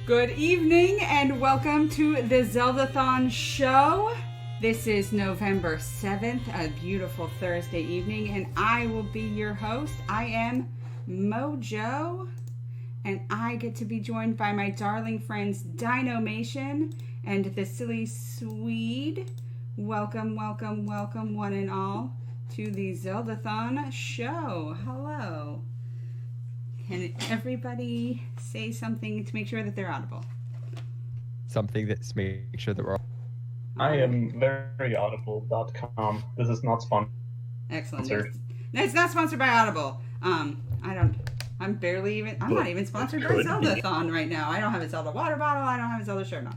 Good evening and welcome to the Zeldathon show. This is November 7th, a beautiful Thursday evening, and I will be your host. I am MoJo, and I get to be joined by my darling friends Dynomation and the Silly Swede. Welcome, welcome, welcome, one and all, to the Zeldathon show. Hello. Can everybody say something to make sure that they're audible? Something that's make sure that we're all... I am veryaudible.com. This is not sponsored. Excellent. No, it's not sponsored by Audible. I'm not even sponsored by Zeldathon right now. I don't have a Zelda water bottle. I don't have a Zelda shirt on.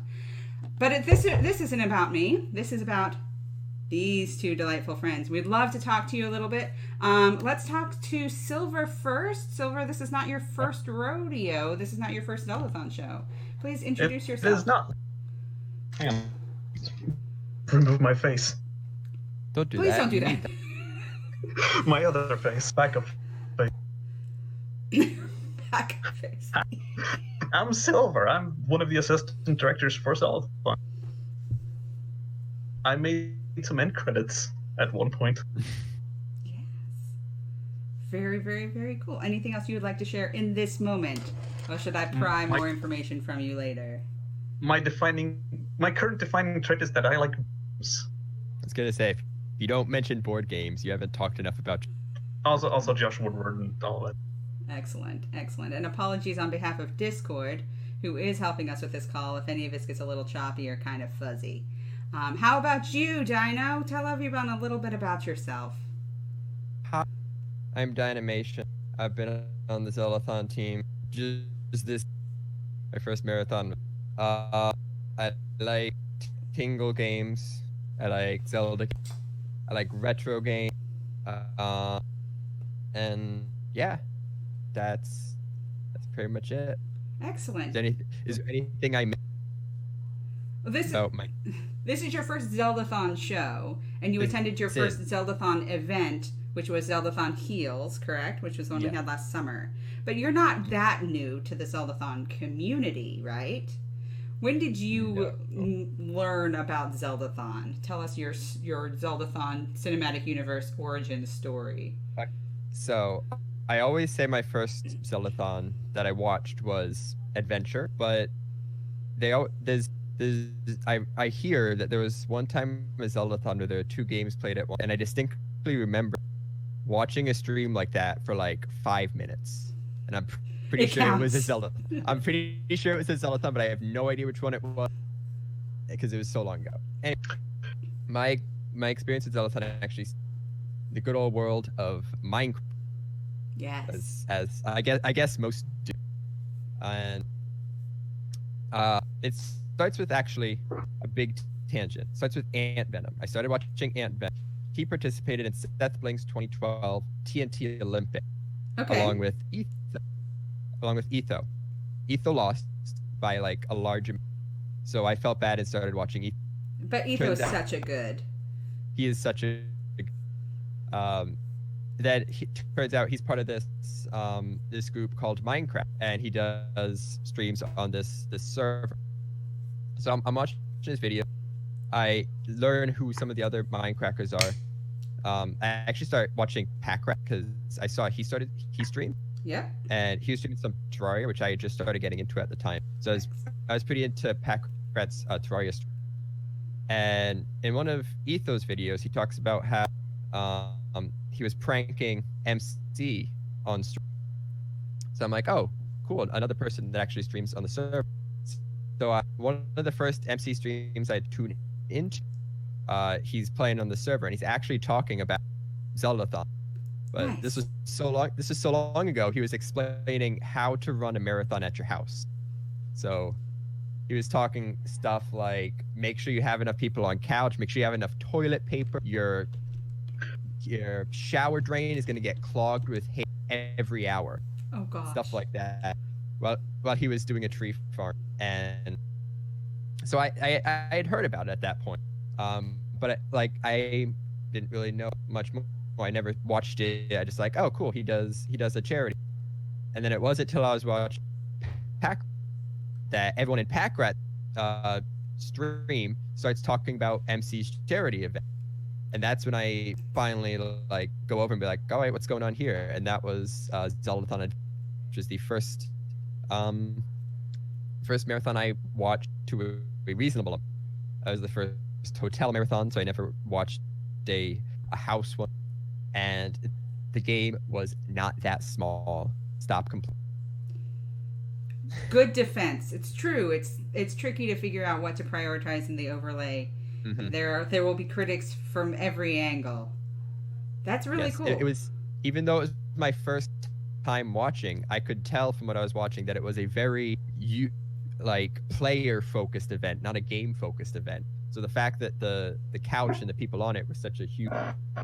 But this isn't about me. This is about these two delightful friends. We'd love to talk to you a little bit. Let's talk to Silver first. Silver, this is not your first rodeo. This is not your first Zeldathon show. Please introduce yourself. It is not. Hang on. Remove my face. Don't do Please that. don't do that. My other face. Backup face. Back face. I'm Silver. I'm one of the assistant directors for Zeldathon. I made some end credits at one point. Yes. Very, very, very cool. Anything else you would like to share in this moment? Or should I pry more information from you later? My current defining trait is that I like games. I was gonna say, if you don't mention board games, you haven't talked enough about... Also Josh Woodward and all that. Excellent, excellent. And apologies on behalf of Discord, who is helping us with this call, if any of this gets a little choppy or kind of fuzzy. How about you, Dino? Tell everyone a little bit about yourself. Hi, I'm Dynomation. I've been on the Zeldathon team just this my first marathon. I like Tingle games. I like Zelda. I like retro games. And yeah, that's pretty much it. Excellent. Is there anything I missed? Well, this is your first Zeldathon show, and you attended your first Zeldathon event, which was Zeldathon Heals, correct? Which was the one we had last summer. But you're not that new to the Zeldathon community, right? When did you learn about Zeldathon? Tell us your Zeldathon Cinematic Universe origin story. So, I always say my first Zeldathon that I watched was Adventure, but I hear that there was one time a Zeldathon where there were two games played at once, and I distinctly remember watching a stream like that for like 5 minutes, and I'm pretty sure it was a Zelda. I'm pretty sure it was a Zeldathon, but I have no idea which one it was because it was so long ago. Anyway, my experience with Zeldathon actually the good old world of Minecraft. Yes. As I guess most do, and it starts with actually a big tangent. It starts with Ant Venom. I started watching Ant Venom. He participated in Seth Blink's 2012 TNT Olympic, along with Etho. Etho lost by like a large amount, so I felt bad and started watching Etho. But Etho's such a good. He is such a turns out he's part of this group called Minecraft, and he does streams on this server. So I'm watching his video. I learn who some of the other Minecrafters are. I actually started watching Packrat because I saw he streamed. Yeah. And he was doing some Terraria, which I just started getting into at the time. So I was pretty into Packrat's Terraria stream. And in one of Etho's videos, he talks about how he was pranking MC on stream. So I'm like, oh, cool, another person that actually streams on the server. So one of the first MC streams I tuned into, he's playing on the server, and he's actually talking about Zeldathon. But nice. This was so long ago. He was explaining how to run a marathon at your house. So he was talking stuff like, make sure you have enough people on couch, make sure you have enough toilet paper. Your shower drain is going to get clogged with hay every hour. Oh gosh. Stuff like that. While he was doing a tree farm, and so I had heard about it at that point, but I didn't really know much more. I never watched it. I just like, oh cool, he does a charity, and then it wasn't until I was watching that everyone in Packrat stream starts talking about MC's charity event. And that's when I finally like go over and be like, all right, what's going on here? And that was Zeldathon, which was the first marathon I watched to a reasonable amount. It was the first hotel marathon, so I never watched a house one. And the game was not that small. Stop complaining. Good defense. It's true. It's tricky to figure out what to prioritize in the overlay. Mm-hmm. There will be critics from every angle. That's really cool. It was, even though it was my first time watching, I could tell from what I was watching that it was a very player focused event, not a game focused event. So the fact that the couch and the people on it were such a huge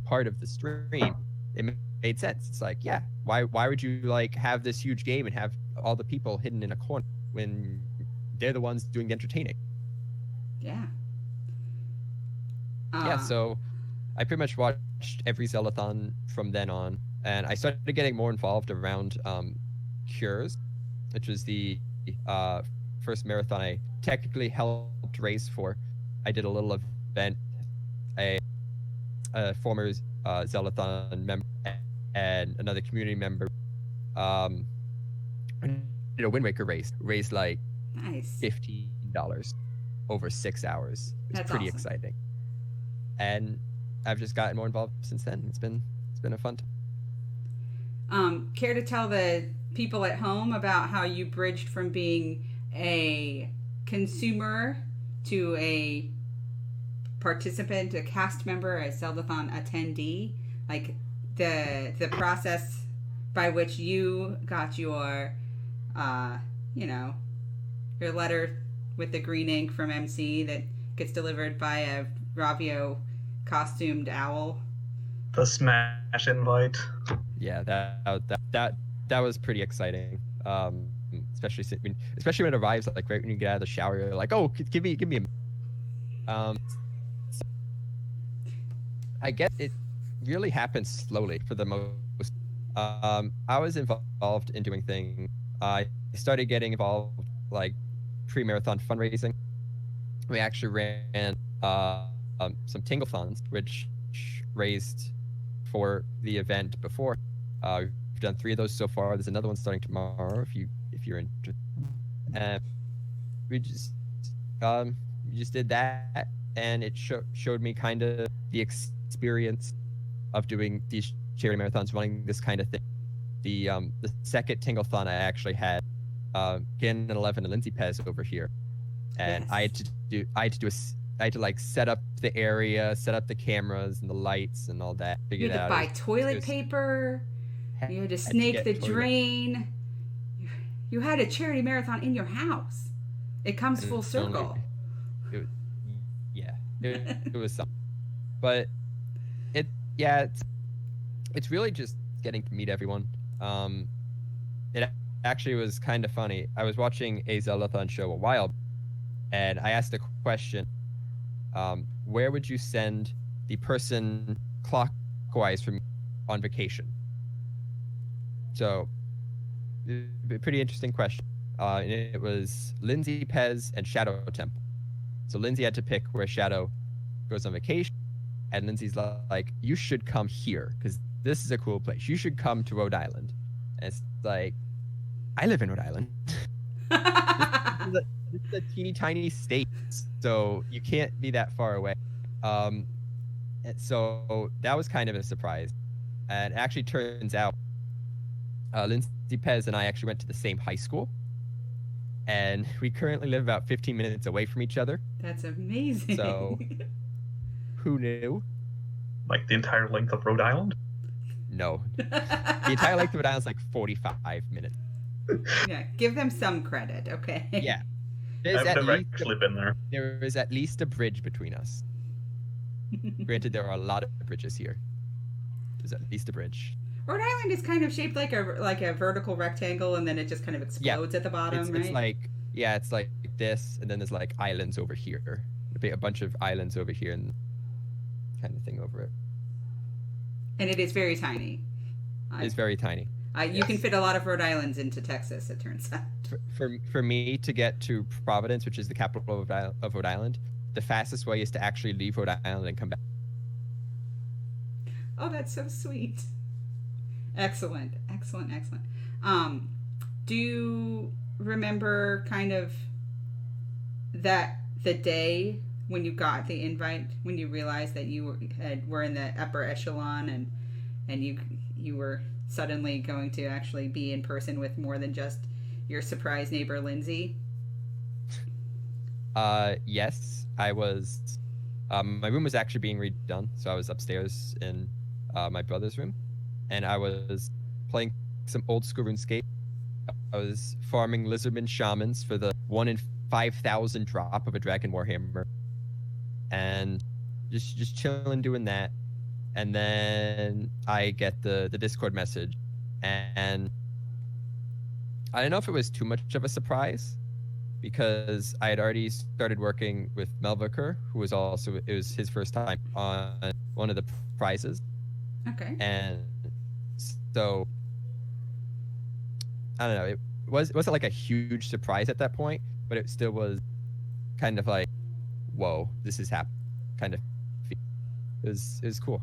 part of the stream, it made sense. It's like, yeah, why would you like have this huge game and have all the people hidden in a corner when they're the ones doing the entertaining? Yeah. Yeah, so I pretty much watched every Zeldathon from then on, and I started getting more involved around Cures, which was the first marathon I technically helped race for. I did a little event, a former Zeldathon member and another community member did a Wind Waker race, raised like nice $15 over 6 hours. It was pretty exciting. And I've just gotten more involved since then. It's been a fun time. Care to tell the people at home about how you bridged from being a consumer to a participant, a cast member, a Zeldathon attendee? Like the process by which you got your your letter with the green ink from MC that gets delivered by a Ravio costumed owl. The smash invite. Yeah, that was pretty exciting. Especially when it arrives, like right when you get out of the shower, you're like, oh, give me a. I guess it really happens slowly for the most. I was involved in doing things. I started getting involved like pre-marathon fundraising. We actually ran some Tinglethons, which raised for the event before. We've done 3 of those so far. There's another one starting tomorrow if you're interested. We just did that, and it showed me kind of the experience of doing these charity marathons, running this kind of thing. The second Tinglethon I actually had Gannon 11 and Lindsay Pez over here, and yes. I had to like set up the area, set up the cameras and the lights and all that. You had to buy toilet paper. You had to snake the drain. You had a charity marathon in your house. It comes full circle. It was something. But it's really just getting to meet everyone. It actually was kind of funny. I was watching a Zeldathon show a while, and I asked a question. Where would you send the person clockwise from on vacation? So, a pretty interesting question. And it was Lindsay, Pez, and Shadow Temple. So Lindsay had to pick where Shadow goes on vacation, and Lindsay's like, you should come here, because this is a cool place. You should come to Rhode Island. And it's like, I live in Rhode Island. This is a teeny tiny state, so you can't be that far away. So that was kind of a surprise. And it actually turns out Lindsay Pez and I actually went to the same high school. And we currently live about 15 minutes away from each other. That's amazing. So, who knew? Like the entire length of Rhode Island? No. The entire length of Rhode Island is like 45 minutes. Yeah, give them some credit, okay? Yeah. I've never actually been there. There is at least a bridge between us. Granted, there are a lot of bridges here. There's at least a bridge. Rhode Island is kind of shaped like a vertical rectangle, and then it just kind of explodes at the bottom, right? It's like this, and then there's like islands over here. A bunch of islands over here, and kind of thing over it. And it is very tiny. It's very tiny. You can fit a lot of Rhode Islands into Texas, it turns out. For me to get to Providence, which is the capital of Rhode Island, the fastest way is to actually leave Rhode Island and come back. Oh, that's so sweet. Excellent. Do you remember kind of that the day when you got the invite, when you realized that you were in the upper echelon and you were suddenly going to actually be in person with more than just your surprise neighbor Lindsay? Yes, I was. My room was actually being redone, so I was upstairs in my brother's room, and I was playing some old school RuneScape. I was farming Lizardman Shamans for the 1 in 5,000 drop of a Dragon Warhammer, and just chilling doing that. And then I get the Discord message, and I don't know if it was too much of a surprise, because I had already started working with Melviker, who was also, it was his first time on one of the prizes. Okay. And so, I don't know, it wasn't like a huge surprise at that point, but it still was kind of like, whoa, this is happening, kind of. It was cool.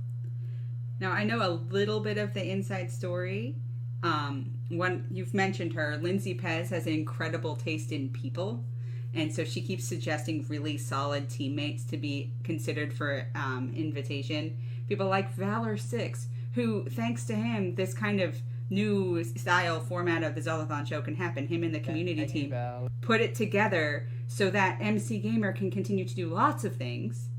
Now, I know a little bit of the inside story. One, you've mentioned her, Lindsay Pez has an incredible taste in people, and so she keeps suggesting really solid teammates to be considered for invitation. People like Valor 6, who, thanks to him, this kind of new style format of the Zeldathon show can happen. Him and the community team put it together so that MC Gamer can continue to do lots of things.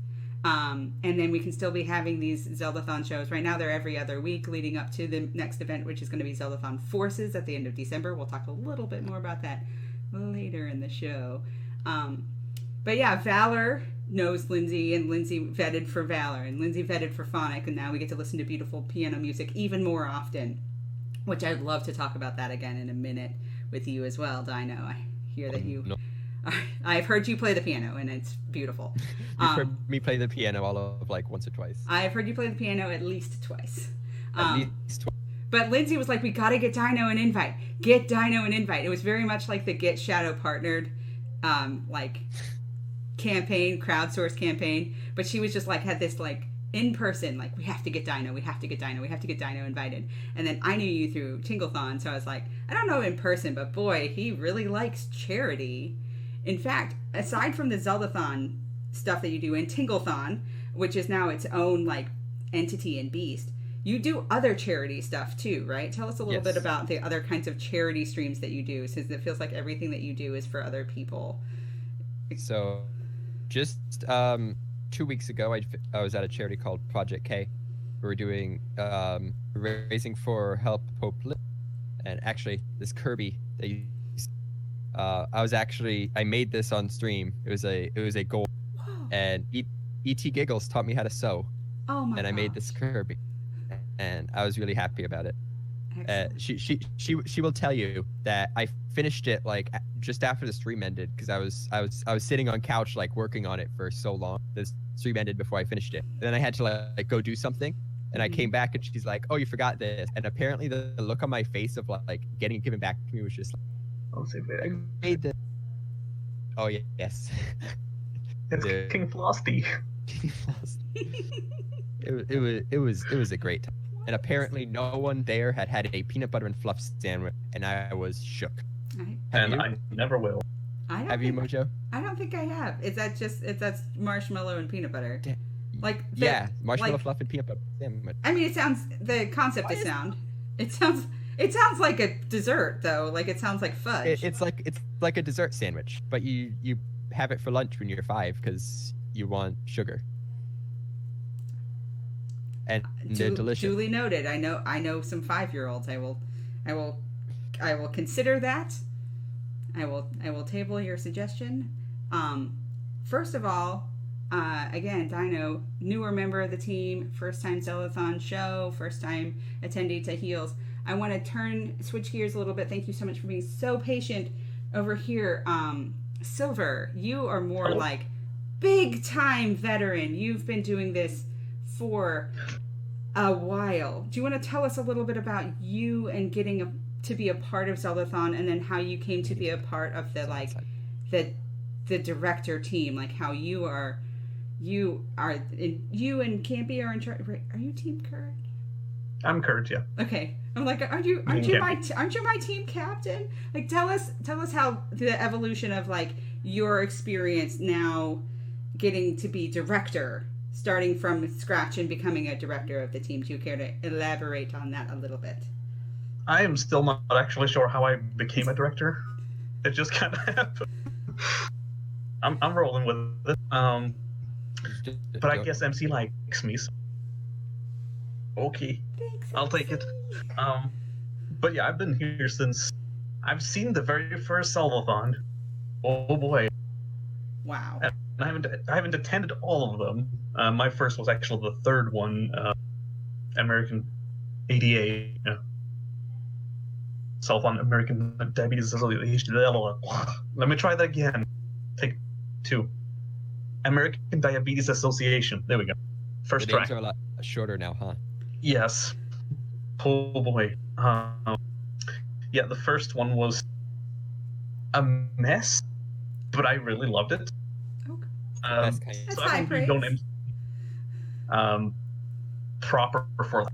And then we can still be having these Zeldathon shows. Right now, they're every other week leading up to the next event, which is going to be Zeldathon Forces at the end of December. We'll talk a little bit more about that later in the show. But yeah, Valor knows Lindsay, and Lindsay vetted for Valor, and Lindsay vetted for Phonic, and now we get to listen to beautiful piano music even more often, which I'd love to talk about that again in a minute with you as well, Dino. I hear that you... No. I've heard you play the piano, and it's beautiful. You've heard me play the piano all of like once or twice. I've heard you play the piano at least twice. At least twice. But Lindsay was like, we got to get Dino an invite. Get Dino an invite. It was very much like the Get Shadow partnered like campaign, crowdsourced campaign. But she was just like, had this like in person, like, we have to get Dino, we have to get Dino invited. And then I knew you through Tinglethon, so I was like, I don't know in person, but boy, he really likes charity. In fact, aside from the Zeldathon stuff that you do in Tinglethon, which is now its own like entity and beast, you do other charity stuff too, right? Tell us a little bit about the other kinds of charity streams that you do, since it feels like everything that you do is for other people. So, just 2 weeks ago, I was at a charity called Project K. We were doing raising for Help Pope Lip, and actually this Kirby that you. I made this on stream. It was a goal. Whoa. And E.T. Giggles taught me how to sew. Oh my! And I made this Kirby, and I was really happy about it. She will tell you that I finished it like just after the stream ended, because I was sitting on couch like working on it for so long. The stream ended before I finished it. Then I had to like go do something, and I came back and she's like, "Oh, you forgot this." And apparently the look on my face of like getting it given back to me was just like, I made this. Oh yeah, yes. It's King Frosty. King Frosty. It was a great time. And apparently no one there had a peanut butter and fluff sandwich, and I was shook. I never will. Have you, MoJo? I don't think I have. Is that marshmallow and peanut butter? Yeah, marshmallow fluff and peanut butter sandwich. I mean, the concept is sound. It sounds like a dessert though. Like it sounds like fudge. It's like a dessert sandwich, but you have it for lunch when you're 5 because you want sugar. And they're delicious. Duly noted. I know some 5-year-olds. I will consider that. I will table your suggestion. First of all, again, Dino, newer member of the team, first time Zeldathon show, first time attendee to Heels. I want to switch gears a little bit. Thank you so much for being so patient over here. Silver, you are more like big time veteran. You've been doing this for a while. Do you want to tell us a little bit about you and getting to be a part of Zeldathon, and then how you came to be a part of the the director team, like how you and Campy are in charge. Are you Team Kurt? I'm Kurt, yeah. Okay. I'm like, aren't you my team captain? Like, tell us how the evolution of like your experience now getting to be director, starting from scratch and becoming a director of the team. Do you care to elaborate on that a little bit? I am still not actually sure how I became a director. It just kind of happened. I'm rolling with it. But I guess MC likes me. So. Okay, Thanks, I'll take it. But yeah, I've been here since I've seen the very first Zeldathon. Oh boy! Wow. And I haven't attended all of them. My first was actually the third one, American ADA. Zeldathon American Diabetes Association. Let me try that again. Take 2. American Diabetes Association. There we go. First The try. names are a lot shorter now, huh? Yes. Oh boy. Yeah, the first one was a mess, but I really loved it. Okay. That's kind That's So high I've praise. known him proper for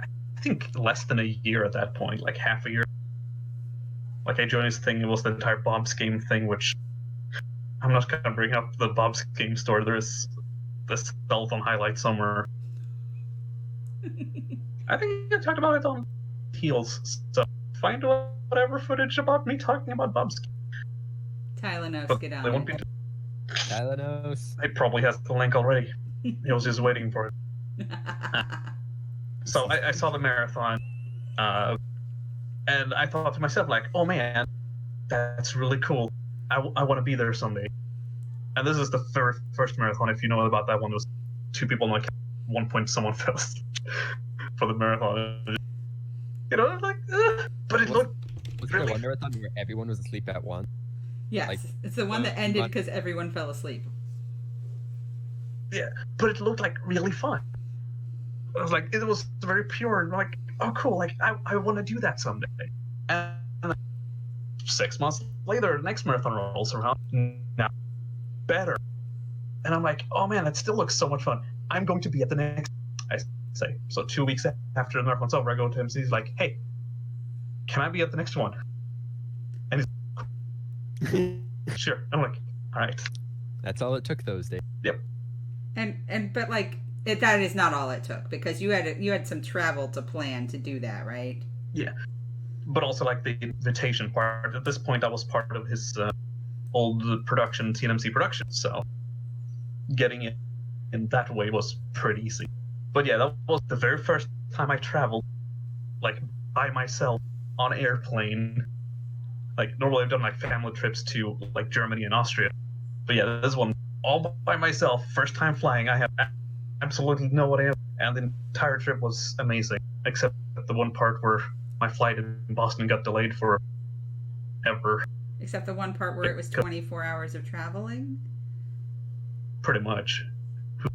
I think less than a year at that point, like half a year. Like I joined his thing, it was the entire Bob's Game thing, which I'm not gonna bring up the Bob's Game store. There is this Zeldathon highlight somewhere. I think I talked about it on Heels, so find whatever footage about me talking about Bob's Game. Tylenol, But get they on won't be. it. Tylenol. He probably has the link already. He was just waiting for it. So I saw the marathon, and I thought to myself, like, oh man, that's really cool. I want to be there someday. And this is the first marathon. If you know about that one, there was 2 people, like, at one point someone fell asleep for the marathon. You know, like, but it looked Was really. there one marathon where everyone was asleep at once? Yes, Like, it's the one that ended because everyone fell asleep. Yeah, but it looked like really fun. I was like, it was very pure and like, oh cool, like I want to do that someday. And 6 months later, the next marathon rolls around. Now, better. And I'm like, oh man, that still looks so much fun. I'm going to be at the next. I say so. 2 weeks after the marathon's over, I go to him. He's like, hey, can I be at the next one? And he's sure. I'm like, all right. That's all it took those days. Yep. But like that is not all it took, because you had some travel to plan to do that, right? Yeah, but also like the invitation part. At this point, I was part of his old production, TNMC production, so getting it in that way was pretty easy. But yeah, that was the very first time I traveled, like by myself on an airplane. Like normally I've done like family trips to like Germany and Austria, but yeah, this one all by myself, first time flying. I have absolutely no idea, and the entire trip was amazing, except the one part where my flight in Boston got delayed for ever. Except the one part where it was 24 hours of traveling. Pretty much.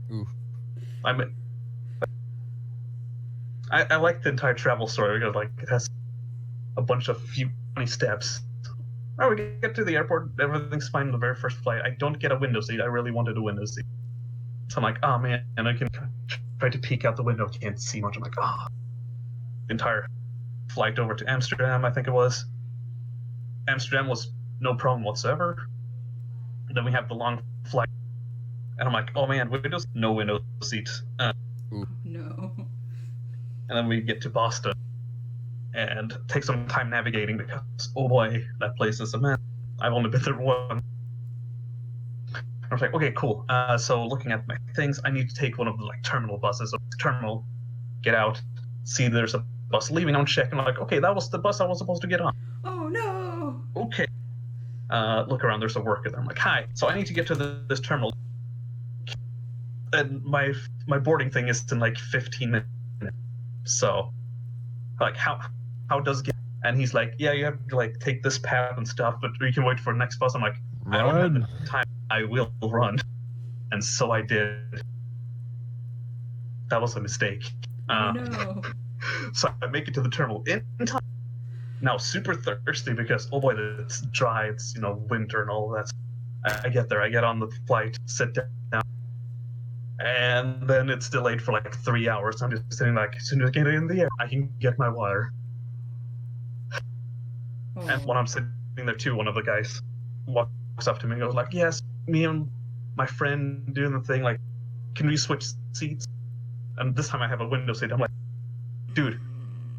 Ooh. I like the entire travel story because like it has a bunch of few funny steps. Oh, we get to the airport, everything's fine on the very first flight. I don't get a window seat. I really wanted a window seat. So I'm like, oh man, and I can try to peek out the window, can't see much. I'm like, oh. The entire flight over to Amsterdam, I think it was. Amsterdam was no problem whatsoever. And then we have the long flight. And I'm like, oh man, windows? No window seat. No. And then we get to Boston. And take some time navigating because, oh boy, that place is a mess. I've only been there once. I was like, okay, cool. So looking at my things, I need to take one of the like terminal buses. So terminal, get out, see there's a bus leaving on check, and I'm like, okay, that was the bus I was supposed to get on. Oh no. Okay. Look around, there's a worker there. I'm like, hi. So I need to get to this terminal. And my boarding thing is in like 15 minutes. So, like, how does it get? And he's like, yeah, you have to like take this path and stuff, but we can wait for the next bus. I'm like, I don't have the time. I will run. And so I did. that was a mistake. Oh no. So I make it to the terminal in time. Now super thirsty because oh boy, it's dry. It's winter and all of that. I get there. I get on the flight, sit down, and then it's delayed for like 3 hours. I'm just sitting like, as soon as I get in the air, I can get my water. Oh. And when I'm sitting there too, one of the guys walks up to me and goes like, "Yes, me and my friend doing the thing. Like, can we switch seats?" And this time I have a window seat. I'm like, "Dude,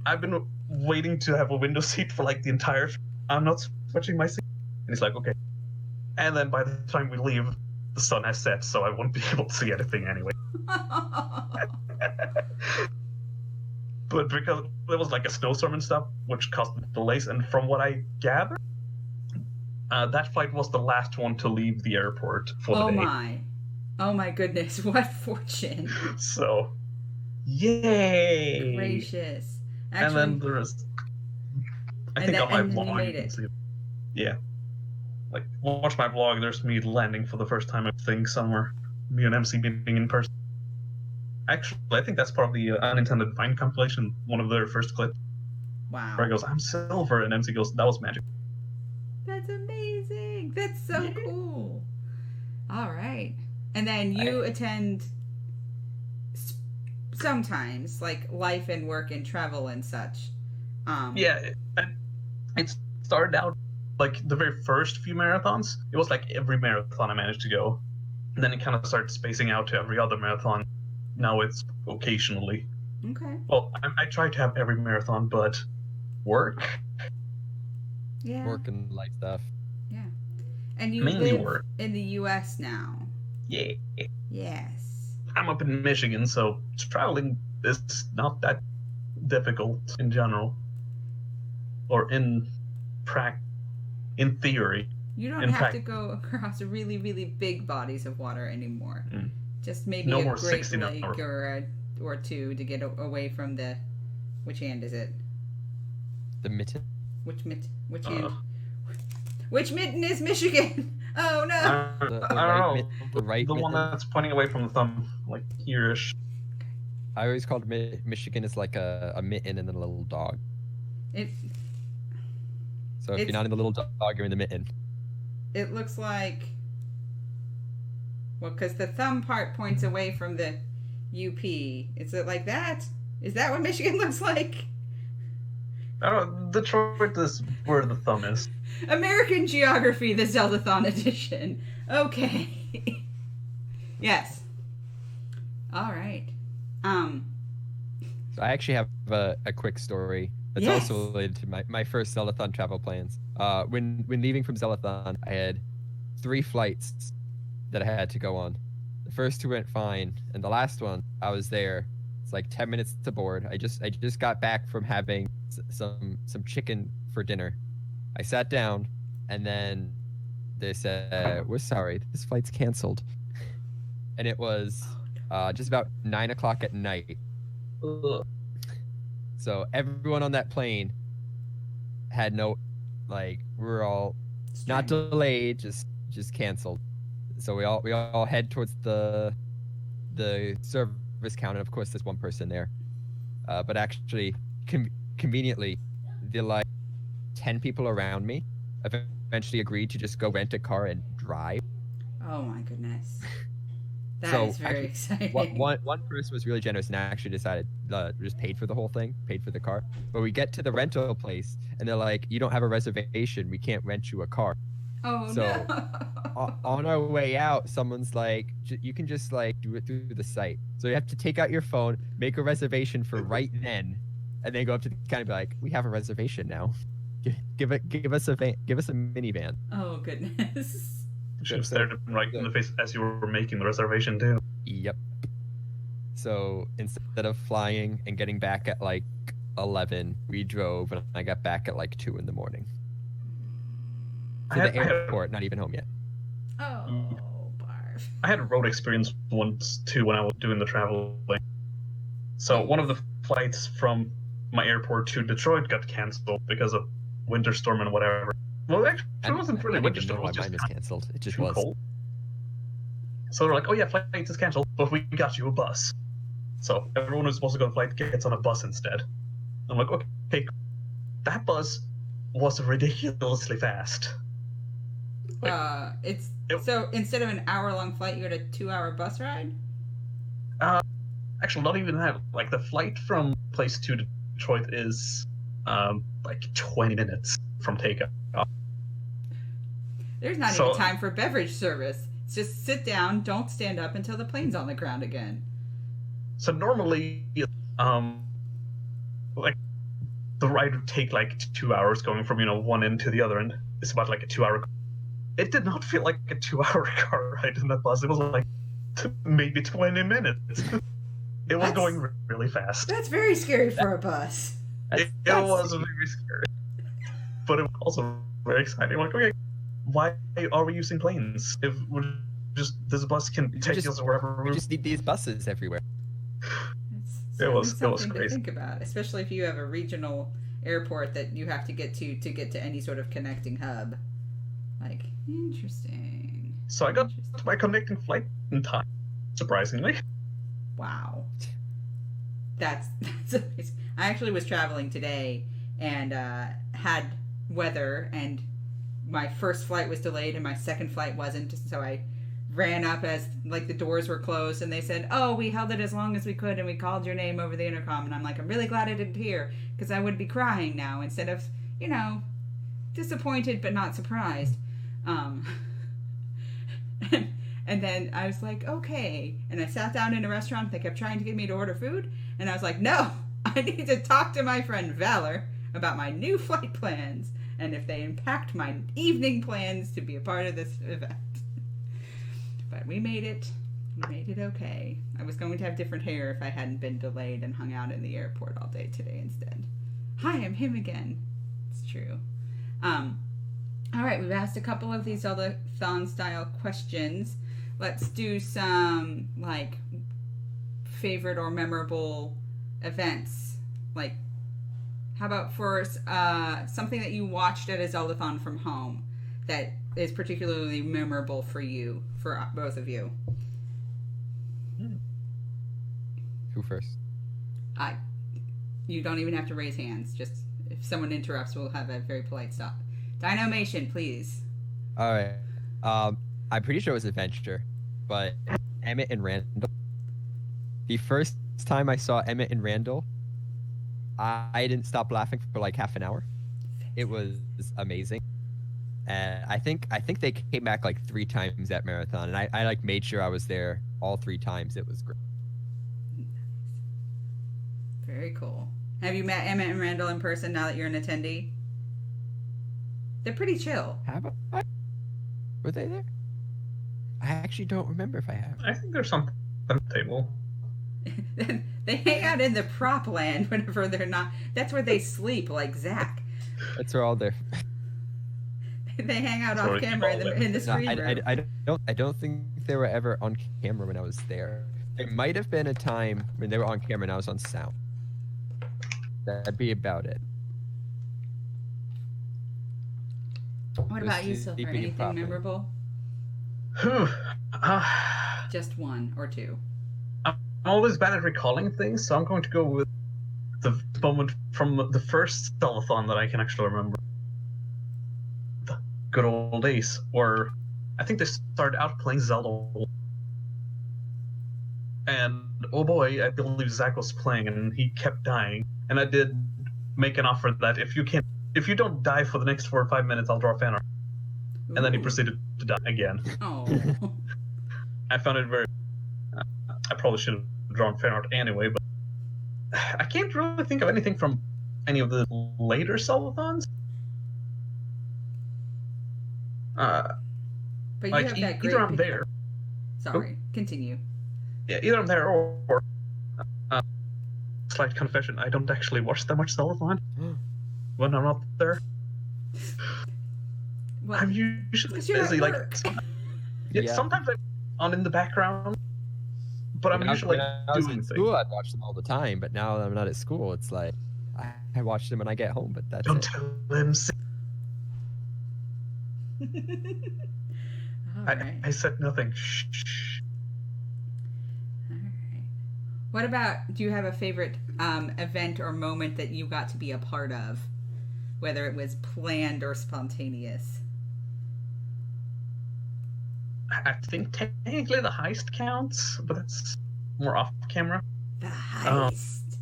I've been waiting to have a window seat for like the entire. I'm not switching my seat." And he's like, "Okay." And then by the time we leave, the sun has set, so I won't be able to see anything anyway. But because there was like a snowstorm and stuff, which caused delays, and from what I gather, that flight was the last one to leave the airport for the day. Oh my goodness, what fortune. So, yay! Gracious. Actually, and then there is, I think on my vlog, you can see it. Yeah. Like, watch my vlog, there's me landing for the first time, I think, somewhere. Me and MC being in person. Actually, I think that's part of the Unintended Vine compilation, one of their first clips. Wow. Where it goes, "I'm silver," and MC goes, "That was magic." That's amazing. That's so cool. All right. And then you attend sometimes, like life and work and travel and such. Yeah, it started out like the very first few marathons. It was like every marathon I managed to go. And then it kind of started spacing out to every other marathon. Now it's occasionally. Okay. Well, I try to have every marathon, but work. Yeah. Work and life stuff. Yeah. And you mainly live work in the U.S. now. Yeah. Yes. I'm up in Michigan, so traveling is not that difficult in general. Or in theory. You don't have to go across really, really big bodies of water anymore. Mm. Just maybe no a more Great 16 Lake hour. or two to get away from the. Which hand is it? The mitten. Which hand? Which mitten is Michigan? Oh no! I don't know. The right the one mitten. that's pointing away from the thumb, like here-ish. I always called Michigan as like a mitten and then a little dog. So if you're not in the little dog, you're in the mitten. It looks like. Well, because the thumb part points away from the UP. Is it like that? Is that what Michigan looks like? I don't know. Detroit is where the thumb is. American Geography, the Zeldathon edition. Okay. Yes. All right. So I actually have a quick story that's also related to my first Zeldathon travel plans. When leaving from Zeldathon, I had 3 flights that I had to go on. The first 2 went fine, and the last one, I was there. It's like 10 minutes to board. I just got back from having some chicken for dinner. I sat down, and then they said, "We're sorry, this flight's canceled." And it was just about 9 o'clock at night. Ugh. So everyone on that plane had no, like, we were all not delayed, just canceled. So we all head towards the service counter. Of course, there's one person there, but actually, conveniently, the like 10 people around me eventually agreed to just go rent a car and drive. Oh my goodness. That is very exciting. One person was really generous and actually decided just paid for the whole thing, paid for the car. But we get to the rental place and they're like, "You don't have a reservation. We can't rent you a car." Oh so, no. On our way out, someone's like, "You can just like do it through the site." So you have to take out your phone, make a reservation for right then, and then go up to the counter and be like, "We have a reservation now. Give us a minivan." Oh goodness. Should have stared him right in the face as you were making the reservation too. Yep. So instead of flying and getting back at like 11, we drove, and I got back at like 2 in the morning. To the airport, not even home yet. Oh, barf. I had a road experience once too when I was doing the traveling. So one of the flights from my airport to Detroit got canceled because of winter storm and whatever. Well, actually, it wasn't really winter storm. It was just mine was canceled. It just too was. Cold. So they're like, "Oh yeah, flight is canceled, but we got you a bus." So everyone who's supposed to go on the flight gets on a bus instead. I'm like, okay, that bus was ridiculously fast. So instead of an hour-long flight, you had a 2-hour bus ride? Actually, not even that. Like, the flight from place to Detroit is like 20 minutes from takeoff. There's not even time for beverage service. It's just sit down, don't stand up until the plane's on the ground again. So normally, like, the ride would take like 2 hours going from, one end to the other end. It's about like a 2-hour. It did not feel like a 2-hour car ride in that bus. It was like maybe 20 minutes. It was going really fast. That's very scary for a bus. It was very scary. But it was also very exciting. Like, okay, why are we using planes? If we're this bus can take us wherever we just need these buses everywhere. It was something crazy to think about, especially if you have a regional airport that you have to get to any sort of connecting hub. Like, interesting. So I got to my connecting flight in time, surprisingly. Wow. That's amazing. I actually was traveling today and had weather, and my first flight was delayed and my second flight wasn't, so I ran up as like the doors were closed and they said, oh, we held it as long as we could and we called your name over the intercom, and I'm like, I'm really glad I didn't hear, because I would be crying now instead of disappointed but not surprised. And then I was like, okay. And I sat down in a restaurant. They kept trying to get me to order food. And I was like, no, I need to talk to my friend Valor about my new flight plans and if they impact my evening plans to be a part of this event. But we made it. We made it okay. I was going to have different hair if I hadn't been delayed and hung out in the airport all day today instead. Hi, I'm him again. It's true. All right, we've asked a couple of these Zeldathon style questions. Let's do some like favorite or memorable events. Like, how about for something that you watched at a Zeldathon from home that is particularly memorable for you, for both of you? Who first? You don't even have to raise hands. Just if someone interrupts, we'll have a very polite stop. Dynomation, please. All right. I'm pretty sure it was Adventure, but Emmett and Randall. The first time I saw Emmett and Randall, I didn't stop laughing for like half an hour. It was amazing. And I think they came back like 3 times at Marathon, and I like made sure I was there all 3 times. It was great. Very cool. Have you met Emmett and Randall in person now that you're an attendee? They're pretty chill. Have I? Were they there? I actually don't remember if I have. I think there's something on the table. They hang out in the prop land whenever they're not. That's where they sleep, like Zach. That's where all their. They hang out off camera in the screen room. I don't think they were ever on camera when I was there. There might have been a time when they were on camera and I was on sound. That'd be about it. What about you, Silver? Anything memorable? Just 1 or 2. I'm always bad at recalling things, so I'm going to go with the moment from the first Zeldathon that I can actually remember. The good old days, where I think they started out playing Zelda. And oh boy, I believe Zach was playing and he kept dying. And I did make an offer that if you don't die for the next 4 or 5 minutes, I'll draw fan art. And then he proceeded to die again. Oh. I found it very. I probably should have drawn fan art anyway, but I can't really think of anything from any of the later Zeldathons. But you like have that great either I'm picture. there. Sorry, continue. Yeah, either I'm there or slight confession, I don't actually watch that much Zeldathon when I'm not there. Well, I'm usually busy. Like sometimes I'm on in the background, but I'm usually doing things. School, I'd watch them all the time, but now that I'm not at school, it's like I watch them when I get home. But that's don't it. tell them. All right. I said nothing. Shh. All right. What about, do you have a favorite event or moment that you got to be a part of? Whether it was planned or spontaneous? I think technically the heist counts, but that's more off camera. The heist.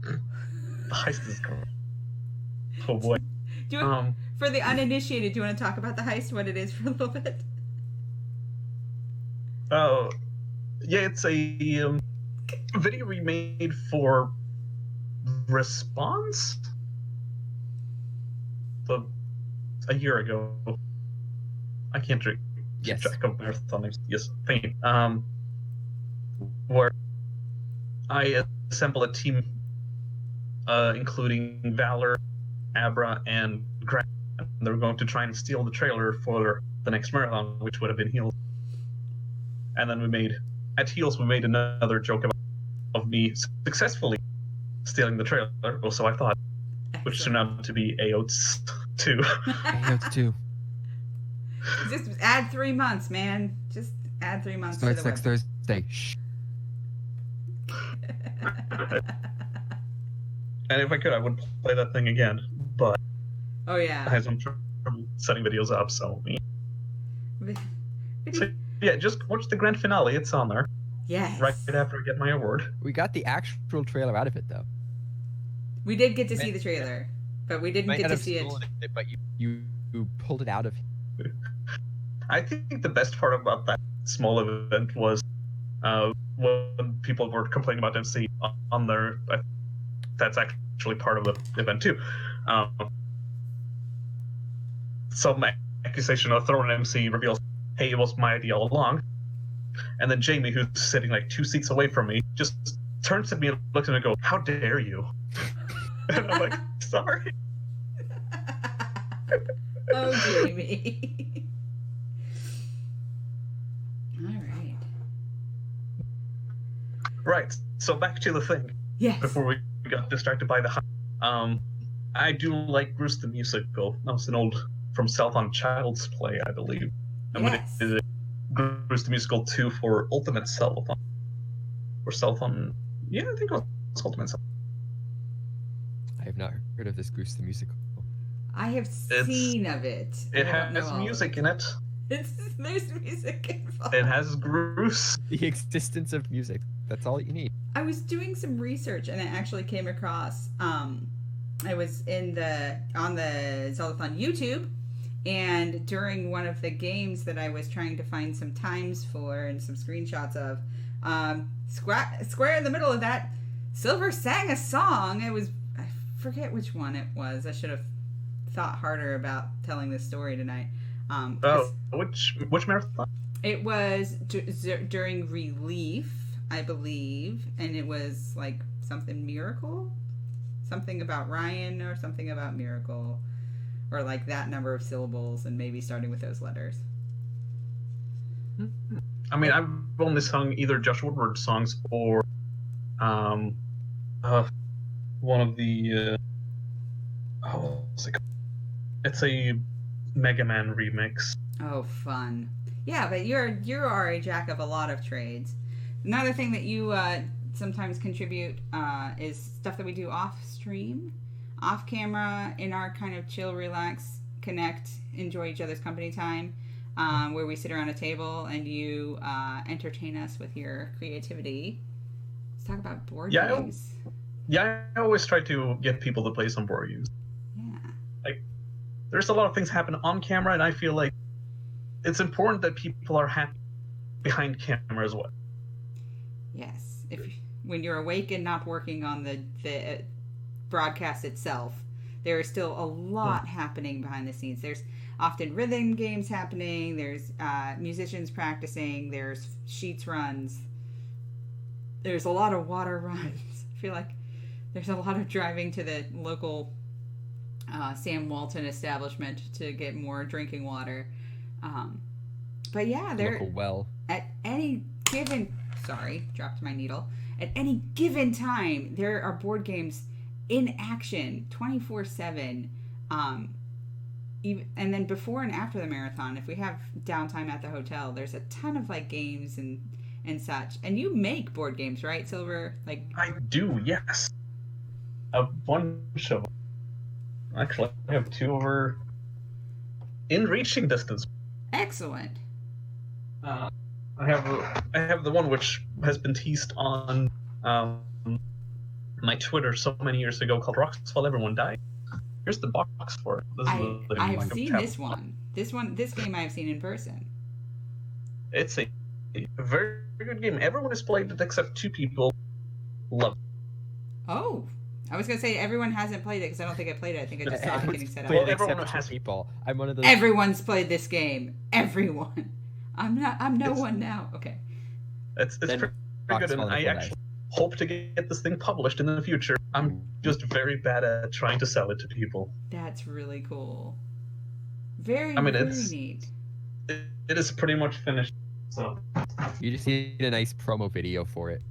The heist is cool. Oh boy. For the uninitiated, do you want to talk about the heist, what it is for a little bit? Oh, yeah, it's a video we made for Response a year ago. I can't keep track of marathon names. Yes, thank you. Where I assemble a team, including Valor, Abra, and Grant. They're going to try and steal the trailer for the next marathon, which would have been Heels. And then we made another joke of me successfully stealing the trailer, or so I thought, which turned out to be AOTS 2. AOTS 2. Just add 3 months, man. Just add 3 months. Starts next Thursday. Shh. And if I could, I would play that thing again, but oh yeah, I have some trouble setting videos up, so yeah, just watch the grand finale. It's on there. Yes. Right after I get my award. We got the actual trailer out of it, though. We did get to see the trailer, but we didn't get to see it. But you pulled it out of. I think the best part about that small event was when people were complaining about MC on their. That's actually part of the event too. Some accusation of throwing an MC reveals, "Hey, it was my idea all along." And then Jamie, who's sitting like 2 seats away from me, just turns at me and looks at me and goes, "How dare you?" And I'm like, "Sorry." Oh, Jamie. All right. Right. So back to the thing. Yes. Before we got distracted by the I do like Bruce the Musical. That was an old from Zeldathon Child's Play, I believe. And yes. when it did Bruce the Musical 2 for Ultimate Zeldathon. Or Zeldathon. Yeah, I think it was Ultimate Zeldathon. I have not heard of this Goose the Musical. I have seen of it. It has music in it. There's music involved. It has Bruce. The existence of music. That's all you need. I was doing some research and I actually came across I was on the Zeldathon YouTube, and during one of the games that I was trying to find some times for and some screenshots of, square in the middle of that, Silver sang a song. I forget which one it was. I should have thought harder about telling this story tonight. Which marathon? It was during Relief, I believe, and it was like something Miracle, something about Ryan or something about Miracle, or like that number of syllables and maybe starting with those letters. I mean, I've only sung either Josh Woodward songs or one of the what's it called? It's a Mega Man remix. Oh, fun. Yeah, but you are a jack of a lot of trades. Another thing that you sometimes contribute is stuff that we do off stream, off camera, in our kind of chill, relax, connect, enjoy each other's company time, where we sit around a table and you entertain us with your creativity. Let's talk about board games. I always try to get people to play some board games. Yeah. Like, there's a lot of things happen on camera, and I feel like it's important that people are happy behind camera as well. Yes. When you're awake and not working on the broadcast itself, there is still a lot happening behind the scenes. There's often rhythm games happening. There's musicians practicing. There's sheets runs. There's a lot of water runs. I feel like there's a lot of driving to the local Sam Walton establishment to get more drinking water. But yeah, they're local well. At any given dropped my needle. At any given time, there are board games in action 24/7. And then before and after the marathon, if we have downtime at the hotel, there's a ton of like games and and such. And you make board games, right, Silver? Like, I do, yes. A bunch of them. Actually, I have two over in reaching distance. excellent. I have the one which has been teased on my Twitter so many years ago called Rocks While Everyone Died. Here's the box for it. This is the I've like, seen chapter. this one. This game I've seen in person. It's a very good game. Everyone has played it except two people. Love it. Oh, I was gonna say everyone hasn't played it because I don't think I played it. I think I just saw it getting set Played up. it everyone except has- two people. I'm one of those. Everyone's played this game. Everyone. I'm no It's- one now. Okay. It's Then pretty Rocks good, and While I Everyone actually hope to get this thing published in the future. I'm just very bad at trying to sell it to people. That's really cool. Very, I mean, very it's- neat. It is pretty much finished. So You just need a nice promo video for it.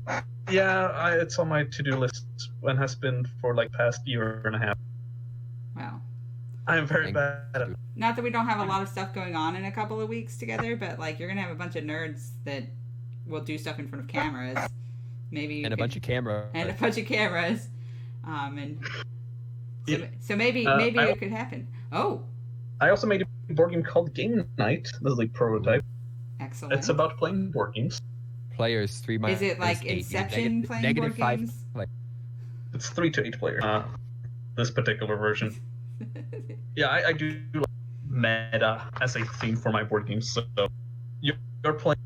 yeah, it's on my to-do list and has been for like past year and a half. Wow. I am very Thank bad at you. Not that we don't have a lot of stuff going on in a couple of weeks together, but like you're gonna have a bunch of nerds that will do stuff in front of cameras. Maybe you And a could- bunch of camera. and a bunch of cameras. And so, Yeah. so maybe I- it could happen. Oh, I also made a board game called Game Night. This is like prototype. excellent. It's about playing board games. Players 3 Is it like 8, Inception playing negative board 5 games? play. It's 3 to 8 players. This particular version. Yeah, I do like meta as a theme for my board games. So you're playing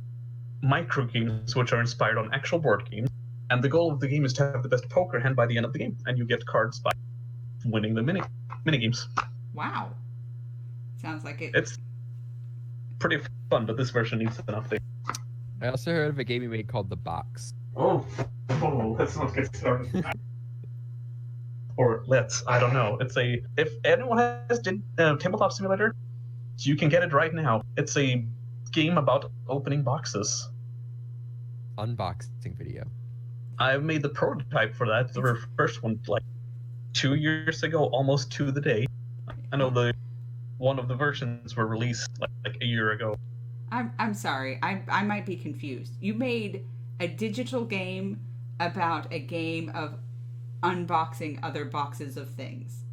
micro games which are inspired on actual board games, and the goal of the game is to have the best poker hand by the end of the game, and you get cards by winning the mini games. Wow. Sounds like it. It's pretty fun, but this version needs an update. I also heard of a game you made called The Box. Oh, let's not get started. Or I don't know. It's if anyone has Tabletop Simulator, you can get it right now. It's a game about opening boxes. Unboxing video. I made the prototype for that, the first one, like 2 years ago, almost to the day. I know one of the versions were released like a year ago. I'm sorry. I might be confused. You made a digital game about a game of unboxing other boxes of things.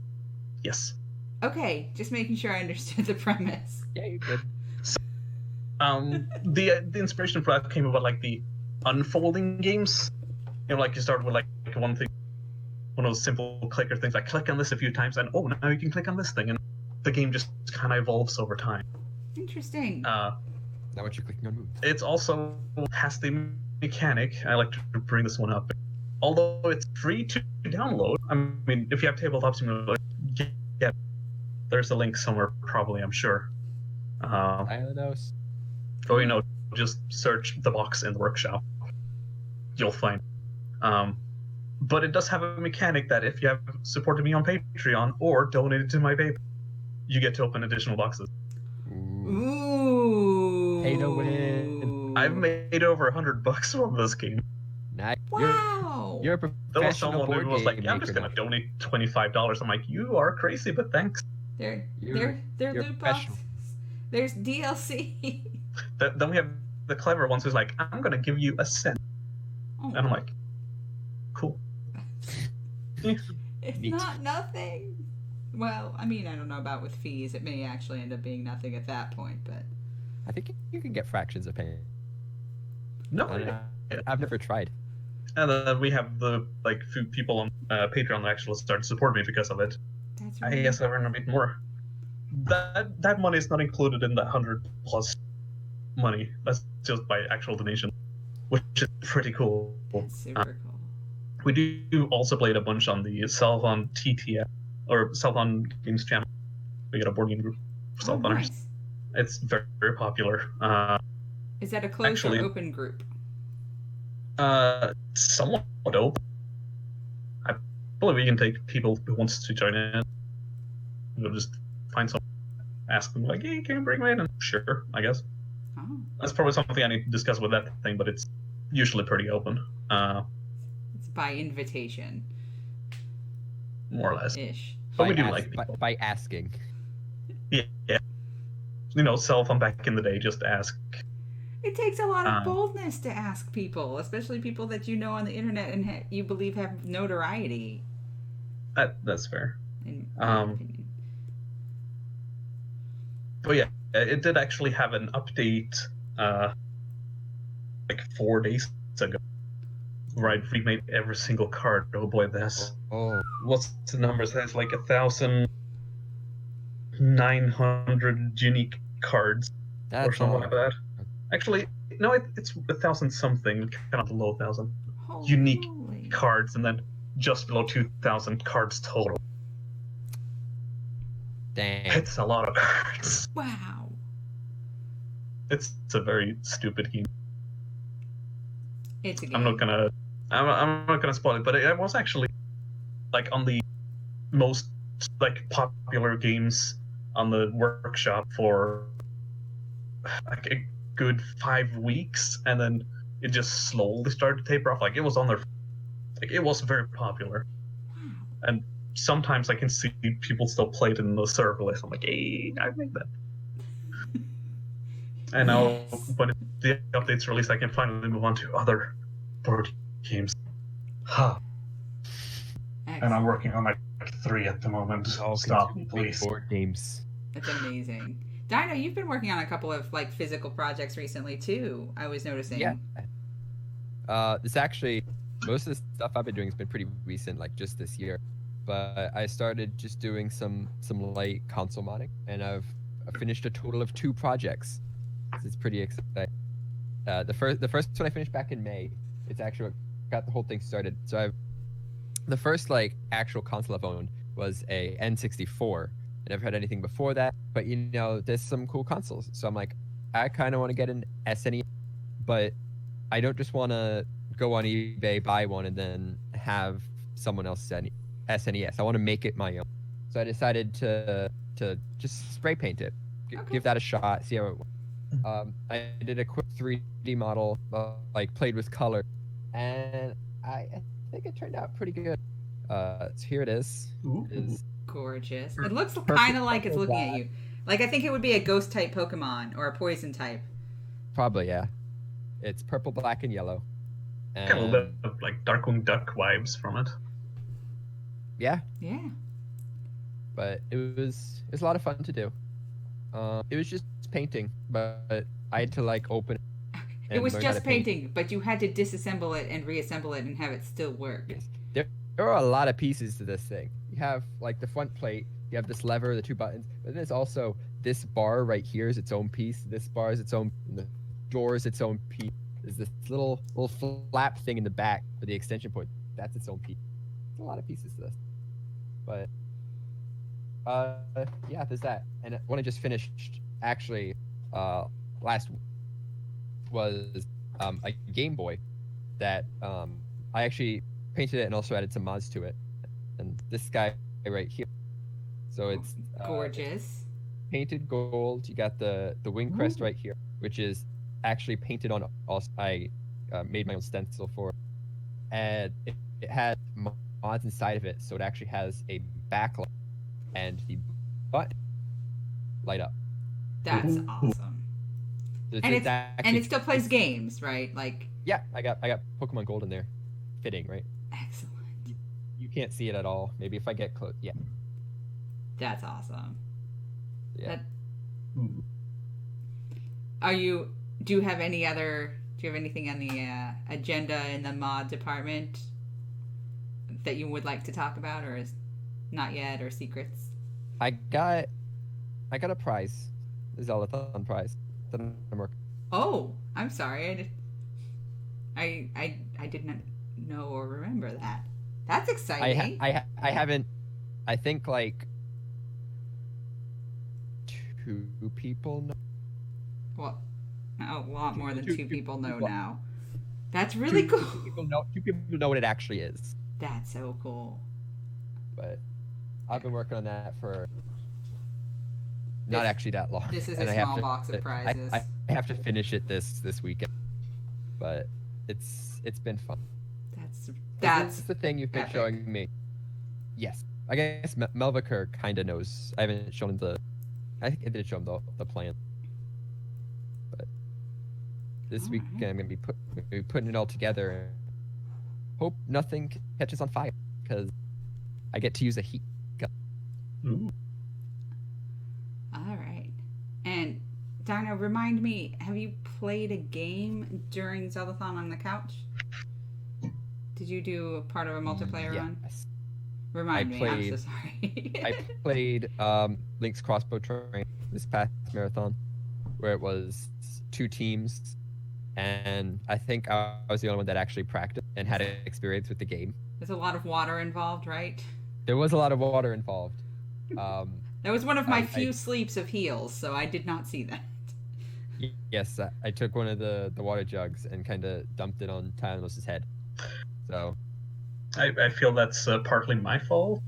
Yes. Okay, just making sure I understood the premise. Yeah, you could. The inspiration for that came about like the unfolding games. You know, like you start with like one thing, one of those simple clicker things, like click on this a few times, and oh, now you can click on this thing, and the game just kind of evolves over time. Interesting. Now what you're clicking on moves. It's also has the mechanic. I like to bring this one up. Although it's free to download, I mean, if you have Tabletop Simulator, yeah, there's a link somewhere, probably, I'm sure. I don't know. Or, you know, just search The Box in the Workshop. You'll find. But it does have a mechanic that if you have supported me on Patreon or donated to my PayPal, you get to open additional boxes. Ooh. Pay to win. I've made over $100 from this game. Nice. Wow. You're a There was professional someone board who was like, game yeah, I'm just maker going now. to donate $25. I'm like, you are crazy, but thanks. They're You're loot boxes. professional. There's DLC. Then we have the clever ones who's like, I'm going to give you $0.01. Oh, And I'm like, cool. it's neat. not nothing. Well, I mean, I don't know about with fees. It may actually end up being nothing at that point, but I think you can get fractions of pay. No, I've never tried. and then we have the like few people on Patreon that actually started to support me because of it. that's I really guess I earn a bit more. That money is not included in that 100+ money. That's just by actual donation, which is pretty cool. that's super cool. We do also played a bunch on the Zeldathon TTF or Zeldathon Games channel. We got a board game group for Oh, Zeldathoners. nice. It's very, very popular. Is that a closed Actually- or open group? Somewhat open. I believe we can take people who wants to join in. We'll just find someone, ask them like, "Hey, can you bring me in?" And sure, I guess. Oh, That's probably something I need to discuss with that thing, but it's usually pretty open, it's by invitation more or less. ish. But we do By like ask- people. by asking. Yeah. You know, Zeldathon back in the day, just ask. It takes a lot of boldness to ask people, especially people that you know on the internet and you believe have notoriety. That's fair. In my opinion. But yeah, it did actually have an update like 4 days ago. Right, we made every single card. Oh boy, this. Oh. What's the numbers? That's like 1,900 unique cards or something like that. Actually, no, it's 1,000 something, kind of below 1,000 unique cards, and then just below 2,000 cards total. Dang. It's a lot of cards. Wow. It's a very stupid game. It's a game. I'm not gonna spoil it, but it was actually like on the most like popular games on the workshop for like a good 5 weeks, and then it just slowly started to taper off. Like it was on there, like it was very popular, and sometimes I can see people still play it in the server list. I'm like, hey, I made that. And now when the update's released, I can finally move on to other board games. Huh. And I'm working on like 3 at the moment. Stop me, please. Board games. That's amazing. Dino, you've been working on a couple of like physical projects recently too. I was noticing. Yeah. This actually, most of the stuff I've been doing has been pretty recent, like just this year. But I started just doing some light console modding, and I've finished a total of 2 projects. It's pretty exciting. The first one I finished back in May. It's actually what got the whole thing started. So the first like actual console I've owned was a N64. I never had anything before that, but you know, there's some cool consoles. So I'm like, I kind of want to get an SNES, but I don't just want to go on eBay, buy one, and then have someone else send SNES. I want to make it my own. So I decided to just spray paint it, give that a shot, see how it works. I did a quick 3D model, like played with color, and I think it turned out pretty good. So here it is. It's gorgeous. It looks kind of like it's looking at you. Like I think it would be a ghost type Pokemon or a poison type. Probably, yeah. It's purple, black, and yellow. And kind of a little bit of like Darkwing Duck vibes from it. Yeah. Yeah. But it was a lot of fun to do. It was just painting, but I had to like open it. It was just painting, but you had to disassemble it and reassemble it and have it still work. Yes. There are a lot of pieces to this thing. You have like the front plate, you have this lever, the 2 buttons, but there's also this bar right here is its own piece. This bar is its own, and the door is its own piece. There's this little flap thing in the back for the extension port. That's its own piece. There's a lot of pieces to this. But yeah, there's that. And what I just finished actually last week was a Game Boy that I actually painted it and also added some mods to it. And this guy right here. So it's gorgeous. Painted gold. You got the wing crest right here, which is actually painted on. Also, I made my own stencil for it. And it had mods inside of it, so it actually has a backlight and the button light up. That's awesome. And it still plays games, right? Like yeah, I got Pokemon Gold in there, fitting, right? Excellent. You can't see it at all. Maybe if I get close, yeah. That's awesome. Yeah. Do you have anything on the agenda in the mod department that you would like to talk about, or is not yet, or secrets? I got a prize, the Zeldathon prize that I'm working. Oh, I'm sorry. I did not know or remember that. That's exciting. I haven't. I think like 2 people know. Well, a lot more than 2 people know now. That's really cool. 2 people know what it actually is. That's so cool. But I've been working on that for not actually that long. This is a small box of prizes. I have to finish it this weekend. But it's been fun. That's the thing you've been showing me. Yes. I guess Melviker kind of knows. I haven't shown him I think I did show him the plan. But this All weekend right. I'm gonna be putting it all together. And hope nothing catches on fire because I get to use a heat gun. Ooh. All right. And Dino, remind me, have you played a game during Zeldathon on the couch? Did you do a part of a multiplayer run? Yes. Remind me. I'm so sorry. I played Link's Crossbow Train this past marathon, where it was 2 teams, and I think I was the only one that actually practiced and had experience with the game. There's a lot of water involved, right? There was a lot of water involved. That was one of my few sleeps of heals, so I did not see that. Yes, I took one of the water jugs and kind of dumped it on Tylos' head. So I feel that's partly my fault.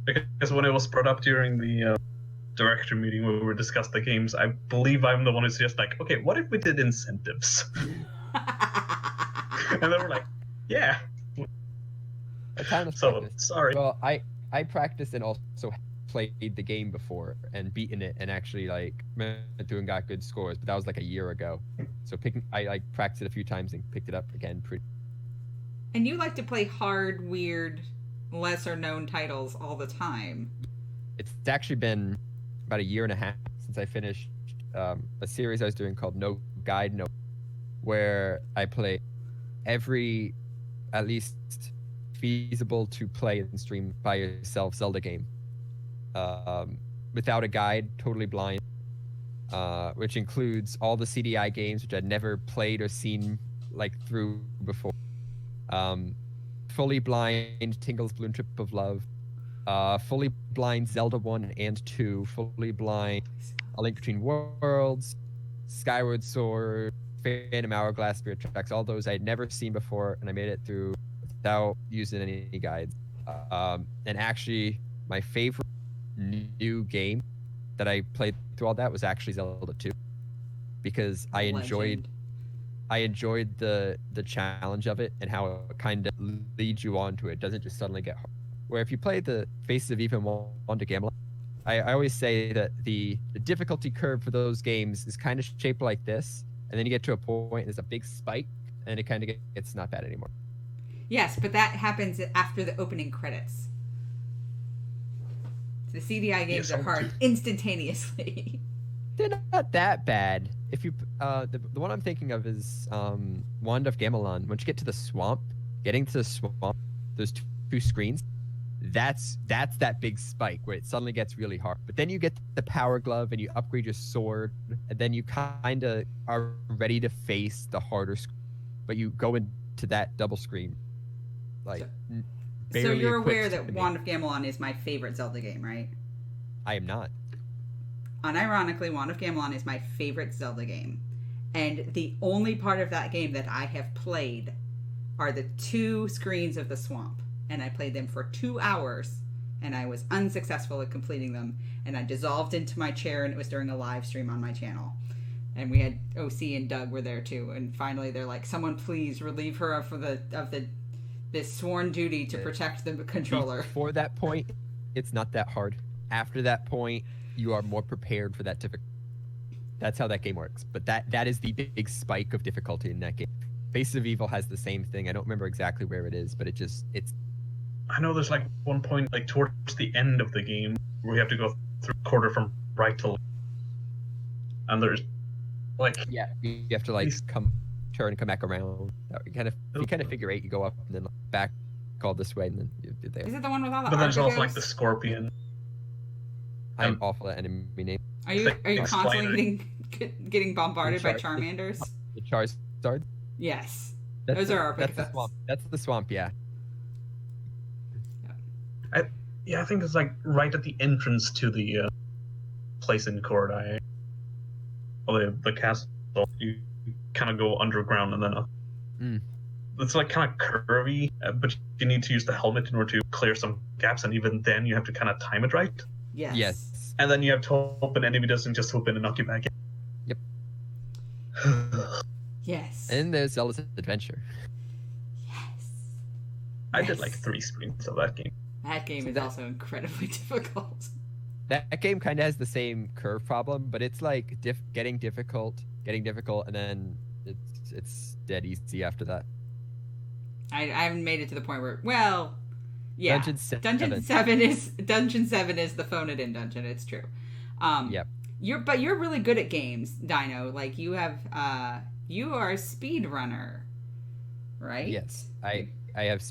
Because when it was brought up during the director meeting where we discussed the games, I believe I'm the one who's just like, okay, what if we did incentives? And they were like, yeah. So, sorry. Well, I practiced and also played the game before and beaten it and actually doing got good scores, but that was like a year ago. So I practiced it a few times and picked it up again pretty. And you like to play hard, weird, lesser known titles all the time. It's actually been about a year and a half since I finished a series I was doing called No Guide, No, where I play every at least feasible to play and stream by yourself Zelda game, without a guide, totally blind, which includes all the CDI games which I'd never played or seen through before. Fully blind Tingle's Balloon Trip of Love, fully blind Zelda 1 and 2, fully blind A Link Between Worlds, Skyward Sword, Phantom Hourglass, Spirit Tracks, all those I had never seen before, and I made it through without using any guides. And actually, my favorite new game that I played through all that was actually Zelda 2, because I enjoyed the challenge of it and how it kind of leads you on to it. It doesn't just suddenly get hard. Where if you play the Faces of Eve and Wand of Gamelon, I always say that the difficulty curve for those games is kind of shaped like this, and then you get to a point, there's a big spike, and it kind of gets not bad anymore. Yes, but that happens after the opening credits. The CDI games are hard instantaneously. They're not that bad. If you the one I'm thinking of is Wand of Gamelon. Once you get to the swamp, getting to the swamp, there's two screens. That's that big spike where it suddenly gets really hard. But then you get the power glove and you upgrade your sword, and then you kind of are ready to face the harder screen. But you go into that double screen. So you're aware that Wand of Gamelon is my favorite Zelda game, right? I am not. Unironically, Wand of Gamelon is my favorite Zelda game. And the only part of that game that I have played are the 2 screens of the swamp. And I played them for 2 hours, and I was unsuccessful at completing them. And I dissolved into my chair, and it was during a live stream on my channel. And we had OC and Doug were there too. And finally, they're like, "Someone please relieve her of this sworn duty to protect the controller." Before that point, it's not that hard. After that point, you are more prepared for that difficulty. That's how that game works. But that is the big spike of difficulty in that game. Faces of Evil has the same thing. I don't remember exactly where it is, but it's. I know there's one point towards the end of the game where you have to go through a quarter from right to left, and there's you have to turn and come back around. You kind of figure 8, you go up and then back, all this way, and then you're there. Is it the one with all the? But there's also the scorpion. I'm awful at enemy names. Are you constantly getting bombarded by Charmanders? The Charizard? Yes. Those are our big That's the swamp. That's the swamp, yeah. I think it's right at the entrance to the place in Kordai. Or the castle. You kind of go underground and then it's kind of curvy, but you need to use the helmet in order to clear some gaps, and even then you have to kind of time it right. Yes. And then you have to hope an enemy doesn't just hoop in and knock you back in. Yep. Yes. And there's Zelda's Adventure. Yes. I did 3 screens of that game. That game is also incredibly difficult. That game kind of has the same curve problem, but it's like getting difficult, and then it's dead easy after that. I haven't made it to the point where, well, yeah, Dungeon 7. Dungeon 7 is the phone it in dungeon. It's true. Yep. You're really good at games, Dino. Like you are a speed runner, right? Yes, I have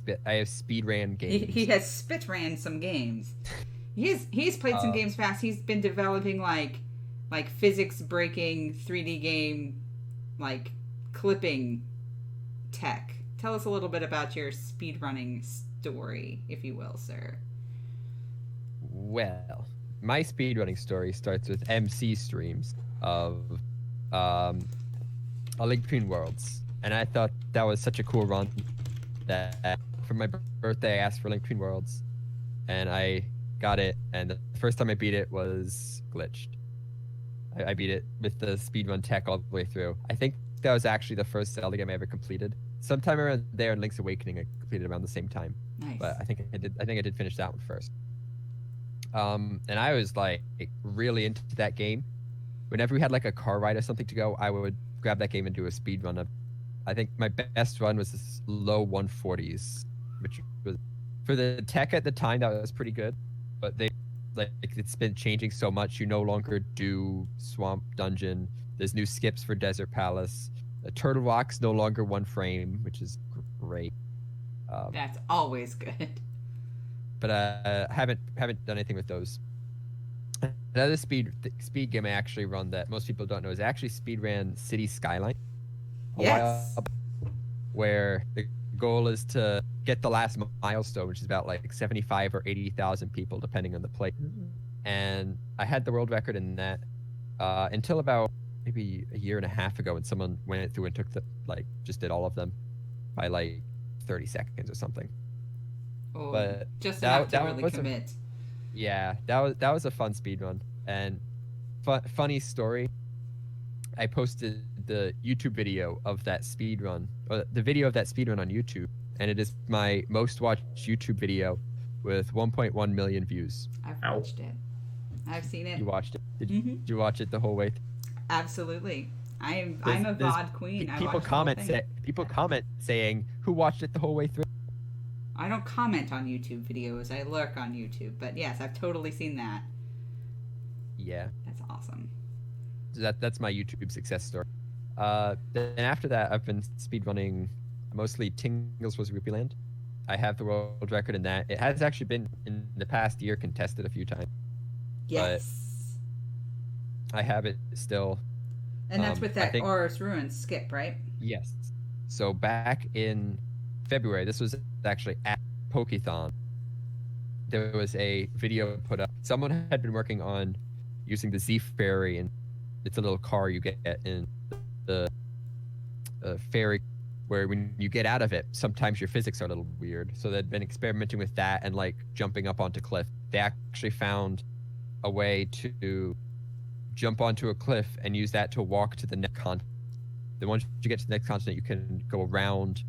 speed ran games. He has spit ran some games. He's played some games fast. He's been developing like physics breaking 3D game like clipping tech. Tell us a little bit about your speedrunning story, if you will, sir. Well, my speedrunning story starts with MC streams of A Link Between Worlds. And I thought that was such a cool run that for my birthday I asked for Link Between Worlds. And I got it, and the first time I beat it was glitched. I beat it with the speedrun tech all the way through. I think that was actually the first Zelda game I ever completed. Sometime around there in Link's Awakening, I completed around the same time. Nice. But I think I did finish that one first. And I was like really into that game. Whenever we had like a car ride or something to go, I would grab that game and do a speed run of. I think my best run was this low 140s, which was for the tech at the time that was pretty good. But it's been changing so much. You no longer do Swamp Dungeon. There's new skips for Desert Palace. Turtle Rock's no longer 1 frame, which is great. That's always good. But haven't done anything with those. Another speed game I actually run that most people don't know is actually speedran City Skyline. Yes. Where the goal is to get the last milestone, which is about like 75 or 80,000 people, depending on the play. And I had the world record in that until about maybe a year and a half ago, when someone went through and took just did all of them by like 30 seconds or something. Oh, but just enough to really commit. That was a fun speed run. And funny story, I posted the YouTube video of that speed run, or the video of that speed run on YouTube, and it is my most watched YouTube video with 1.1 million views. I've watched it. I've seen it. You watched it? Did you watch it the whole way? Absolutely. I'm a VOD queen. People comment saying, who watched it the whole way through? I don't comment on YouTube videos. I lurk on YouTube. But yes, I've totally seen that. Yeah. That's awesome. So that's my YouTube success story. Then after that, I've been speedrunning mostly Tingles Was Rupee Land. I have the world record in that. It has actually been, in the past year, contested a few times. Yes. I have it still. And that's with that Auror's Ruins skip, right? Yes. So back in February, this was actually at Pokethon, there was a video put up. Someone had been working on using the Z Ferry, and it's a little car you get in the ferry, where when you get out of it, sometimes your physics are a little weird. So they'd been experimenting with that and like jumping up onto cliff. They actually found a way to jump onto a cliff and use that to walk to the next continent. Then once you get to the next continent, you can go around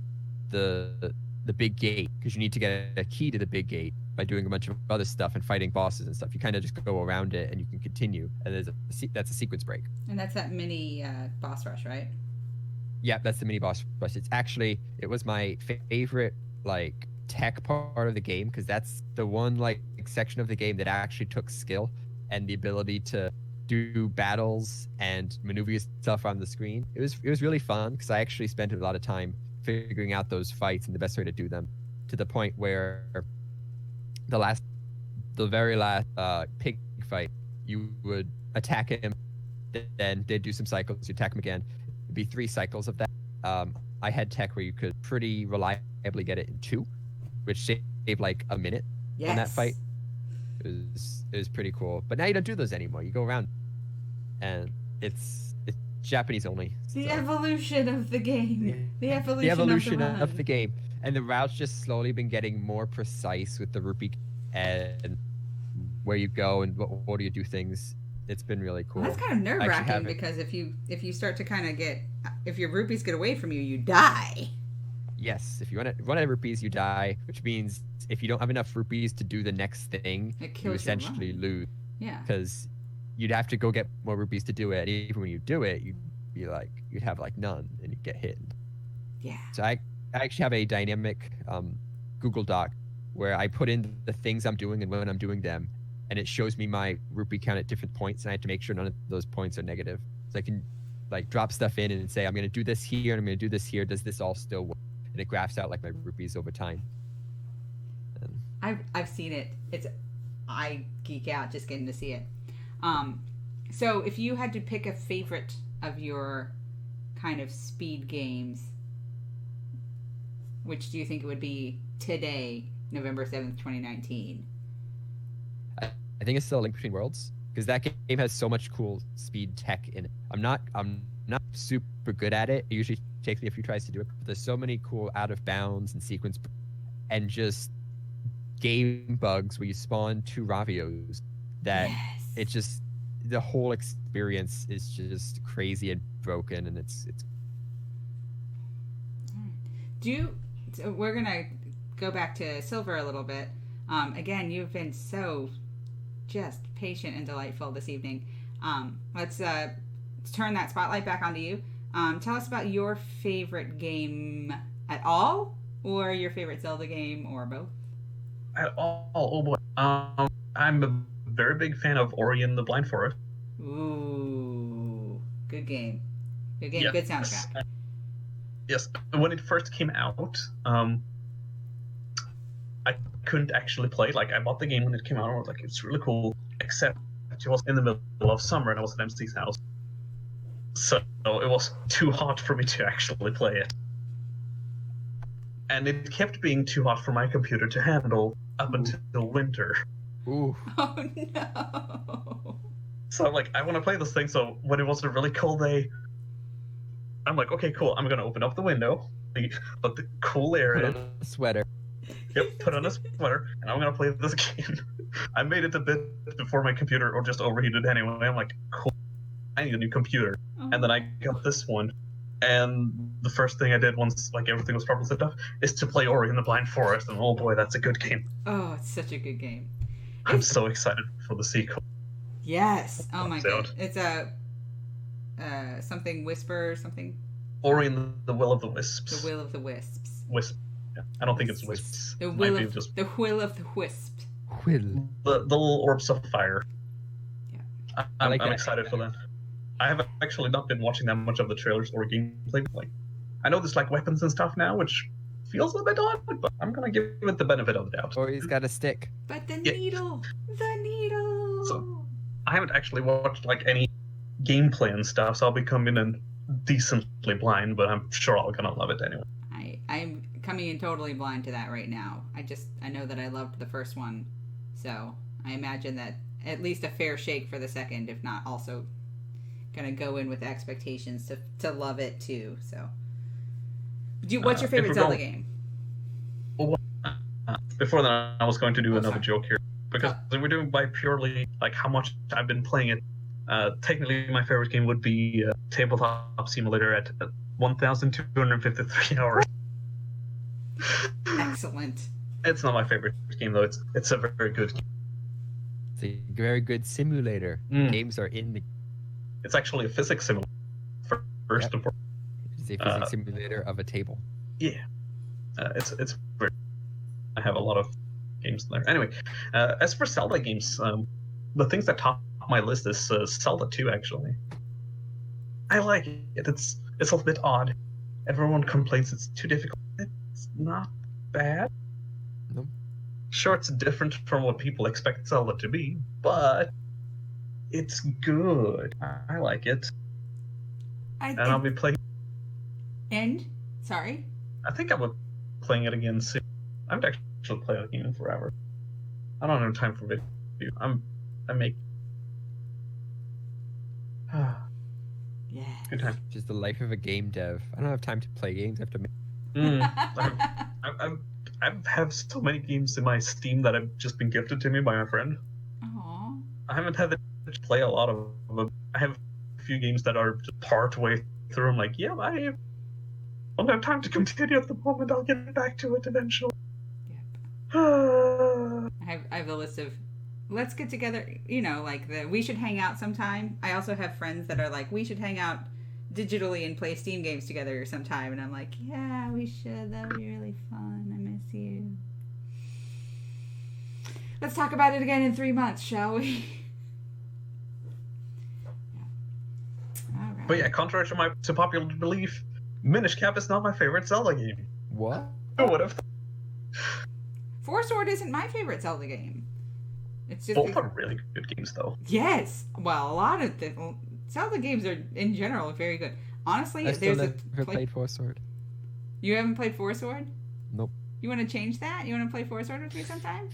the big gate, because you need to get a key to the big gate by doing a bunch of other stuff and fighting bosses and stuff. You kind of just go around it and you can continue. And that's a sequence break. And that's that mini boss rush, right? Yeah, that's the mini boss rush. It was my favorite like tech part of the game, because that's the one like section of the game that actually took skill and the ability to do battles and maneuver yourself on the screen. It was really fun, because I actually spent a lot of time figuring out those fights and the best way to do them, to the point where the very last pig fight, you would attack him, then they'd do some cycles, you attack him again. It'd be 3 cycles of that. I had tech where you could pretty reliably get it in 2, which saved like a minute on that fight. It was pretty cool. But now you don't do those anymore. You go around, and it's Japanese only. The evolution of the game. The evolution of the game. And the route's just slowly been getting more precise with the rupee and where you go and what order you do things. It's been really cool. Well, that's kind of nerve-wracking, because if you start to kind of if your rupees get away from you, you die. Yes, if you run out of rupees, you die, which means if you don't have enough rupees to do the next thing, you essentially lose. Yeah. because you'd have to go get more rupees to do it. Even when you do it, you'd have like none and you'd get hit. Yeah. So I actually have a dynamic Google Doc where I put in the things I'm doing and when I'm doing them, and it shows me my rupee count at different points, and I have to make sure none of those points are negative. So I can like drop stuff in and say, I'm going to do this here and I'm going to do this here. Does this all still work? And it graphs out like my rupees over time. I've seen it. I geek out just getting to see it. So if you had to pick a favorite of your kind of speed games, which do you think it would be today, November 7th, 2019? I think it's still Link Between Worlds, because that game has so much cool speed tech in it. I'm not super good at it. It usually takes me a few tries to do it, but there's so many cool out of bounds and sequence and just game bugs where you spawn 2 Ravios that Yes. it just, the whole experience is just crazy and broken, and it's So we're gonna go back to Silver a little bit. Again, you've been so just patient and delightful this evening. Let's turn that spotlight back onto you. Tell us about your favorite game at all, or your favorite Zelda game, or both. At all. Oh boy. I'm a very big fan of Ori and the Blind Forest. Ooh, good game. Good game. Yeah. Good soundtrack. Yes, when it first came out, I couldn't actually play. Like, I bought the game when it came out, and I was like, it's really cool, except it was in the middle of summer, and I was at MC's house. So it was too hot for me to actually play it. And it kept being too hot for my computer to handle up until winter. ooh. Oh no. So I'm like, I want to play this thing, so when it was a really cold day, I'm like, okay, cool, I'm going to open up the window, let the cool air Put in. on a sweater. Yep, put on a sweater, and I'm gonna play this game. I made it a bit before my computer or just overheated anyway. I'm like, cool, I need a new computer. Oh. And then I got this one, and the first thing I did once like everything was properly set up is to play Ori and the Blind Forest, and oh boy, that's a good game. Oh, it's such a good game. I'm so excited for the sequel. Yes. Oh my Sound. god. It's a something whisper, something. Ori and the Will of the Wisps. The Will of the Wisps. Wisp. Yeah, I don't think it's wisps. The It will might be of just the Will of the Wisp. Will. the little orbs of fire. Yeah. I'm like that. excited for that. I have actually not been watching that much of the trailers or gameplay. Like, I know there's like weapons and stuff now, which feels a bit odd, but I'm gonna give it the benefit of the doubt. Or he's got a stick. But the Yeah. needle, the needle. So- I haven't actually watched like any gameplay and stuff, so I'll be coming in decently blind, but I'm sure I'm gonna love it anyway. I'm coming in totally blind to that right now. I know that I loved the first one, so I imagine that at least a fair shake for the second, if not also gonna go in with expectations to love it too. So, what's your If favorite we're Zelda going- game? Before that, I was going to do Oh, another sorry. joke here because we're doing by purely like how much I've been playing it. Technically, my favorite game would be Tabletop Simulator at 1,253 hours. Excellent. It's not my favorite game though. It's a very good game. It's a very good simulator. Mm. Games are in the. It's actually a physics simulator. First Yep. and foremost. It's a physics simulator of a table. Yeah, it's very. I have a lot of games there. Anyway, as for Zelda games, the things that top my list is Zelda 2 actually. I like it. It's a little bit odd. Everyone complains it's too difficult. It's not bad. Nope. Sure, it's different from what people expect Zelda to be, but it's good. I like it, and I'll be playing. Sorry. I think I'll be playing it again soon. I haven't actually played a game in forever. I don't have time for video. I make. Yeah. Good time. Just the life of a game dev. I don't have time to play games. I have to make. I have so many games in my Steam that have just been gifted to me by my friend. Aw. I haven't had to play a lot of them. I have a few games that are just part way through. I'm like, yeah, I don't have time to continue at the moment. I'll get back to it eventually. Yep. I have a list of let's get together, like we should hang out sometime. I also have friends that are like, we should hang out digitally and play Steam games together sometime. And I'm like, yeah, we should. That would be really fun. I miss you. Let's talk about it again in 3 months, shall we? Yeah. All right. But yeah, contrary to popular belief, Minish Cap is not my favorite Zelda game. What? Who would have? Four Sword isn't my favorite Zelda game. It's just Both are really good games, though. Yes. Well, a lot of the Zelda games are in general very good. Honestly, I still there's never played Four Sword. You haven't played Four Sword? Nope. You want to change that? You want to play Four Sword with me sometime?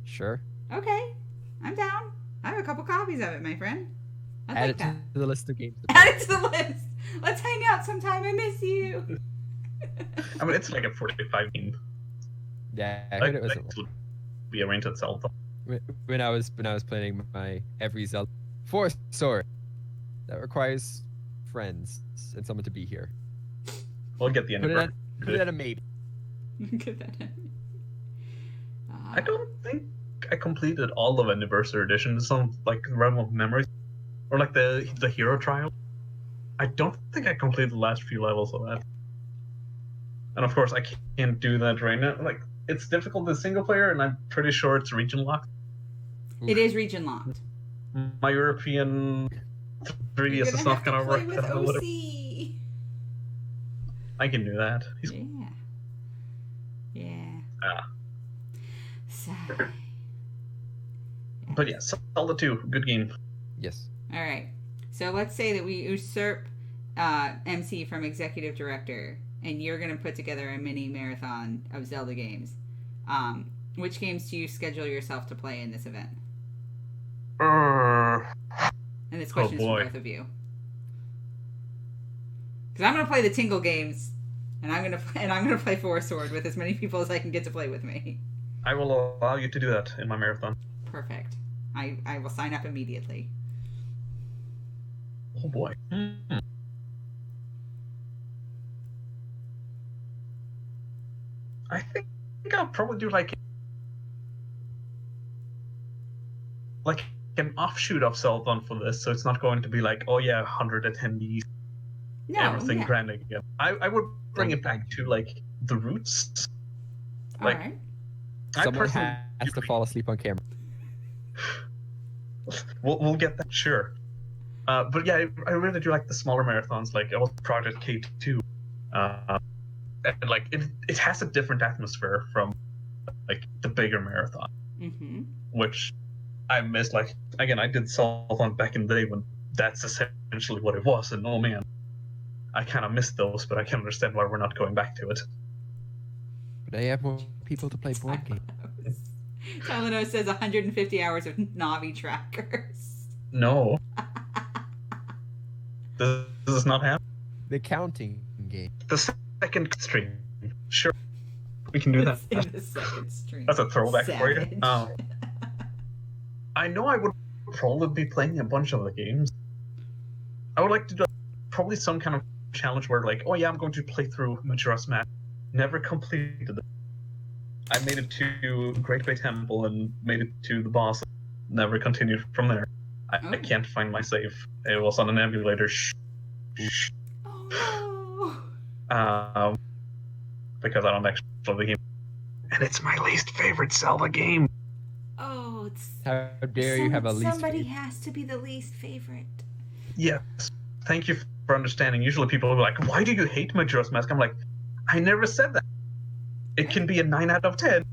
Sure. Okay, I'm down. I have a couple copies of it, my friend. I'd Add like it that. to the list of games. Add it to the list. Let's hang out sometime. I miss you. I mean, it's like a 45 game. Yeah, I heard it was. It would be oriented Zelda. When I was planning my every Zelda Four Sword, that requires friends and someone to be here. We'll get the end. Put it at a maybe. Get that in. I don't think I completed all of Anniversary Edition. Some like Realm of Memories, or like the Hero Trial. I don't think I completed the last few levels of that. And of course, I can't do that right now. Like, it's difficult in single player, and I'm pretty sure it's region locked. It is region locked. My European 3DS is not gonna work. With OC. I can do that. Yeah. So. But yeah, Zelda 2, good game. Yes. All right. So let's say that we usurp MC from executive director, and you're going to put together a mini marathon of Zelda games. Which games do you schedule yourself to play in this event? And this question is for both of you. Because I'm going to play the Tingle games, and I'm going to play Four Sword with as many people as I can get to play with me. I will allow you to do that in my marathon. Perfect. I will sign up immediately. Oh boy. I think I'll probably do like an offshoot of Zeldathon for this, so it's not going to be like, oh yeah, 100 attendees, everything grand again. I would bring it back to like the roots. Like, all right. Someone has to fall asleep on camera. We'll get that, sure. But yeah, I really do like the smaller marathons, like Project K2. And like it has a different atmosphere from like the bigger marathon, which I miss. Like again, I did Zeldathon back in the day when that's essentially what it was, and oh man, I kind of miss those. But I can understand why we're not going back to it. But I have more people to play board games. Talano says 150 hours of Navi trackers. No. Does this not happen? The counting game. The second stream. Sure. We can do that. In the second stream. That's a throwback Savage. for you. I know I would probably be playing a bunch of the games. I would like to do probably some kind of challenge where like, oh yeah, I'm going to play through Majora's Mask. Never completed it. I made it to Great Bay Temple and made it to the boss. Never continued from there. I can't find my save. It was on an emulator. Oh no. Because I don't actually love the game. And it's my least favorite Zelda game. Oh, it's... How dare you have a least Somebody favorite? has to be the least favorite. Yes. Thank you for understanding. Usually people are like, why do you hate Majora's Mask? I'm like, I never said that. It can be a 9 out of 10.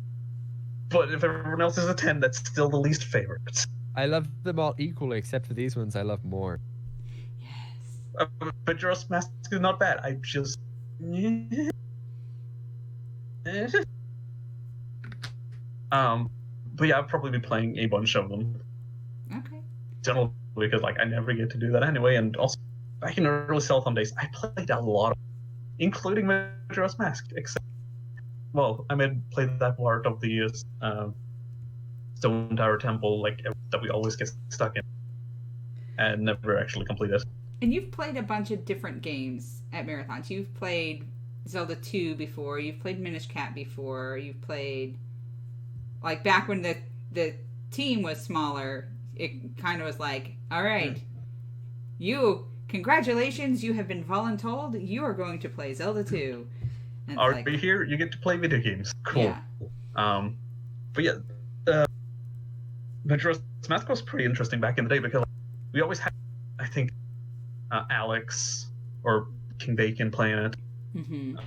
But if everyone else is a 10, that's still the least favorite. I love them all equally, except for these ones I love more. Yes. Majora's Mask is not bad. I just... But yeah, I'll probably be playing a bunch of them. Okay. Generally, because like I never get to do that anyway, and also back in early Zeldathon days, I played a lot of, including Majora's Mask. Except, well, I played that part of the Stone Tower Temple, like that we always get stuck in, and never actually complete it. And you've played a bunch of different games at marathons. You've played Zelda 2 before. You've played Minish Cap before. You've played, like, back when the team was smaller, it kind of was like, all right, congratulations, you have been voluntold. You are going to play Zelda 2. And Are you here? You get to play video games. Cool. Yeah. But yeah, Majora's Mask was pretty interesting back in the day because we always had, I think, Alex or King Bacon playing it. Mm-hmm.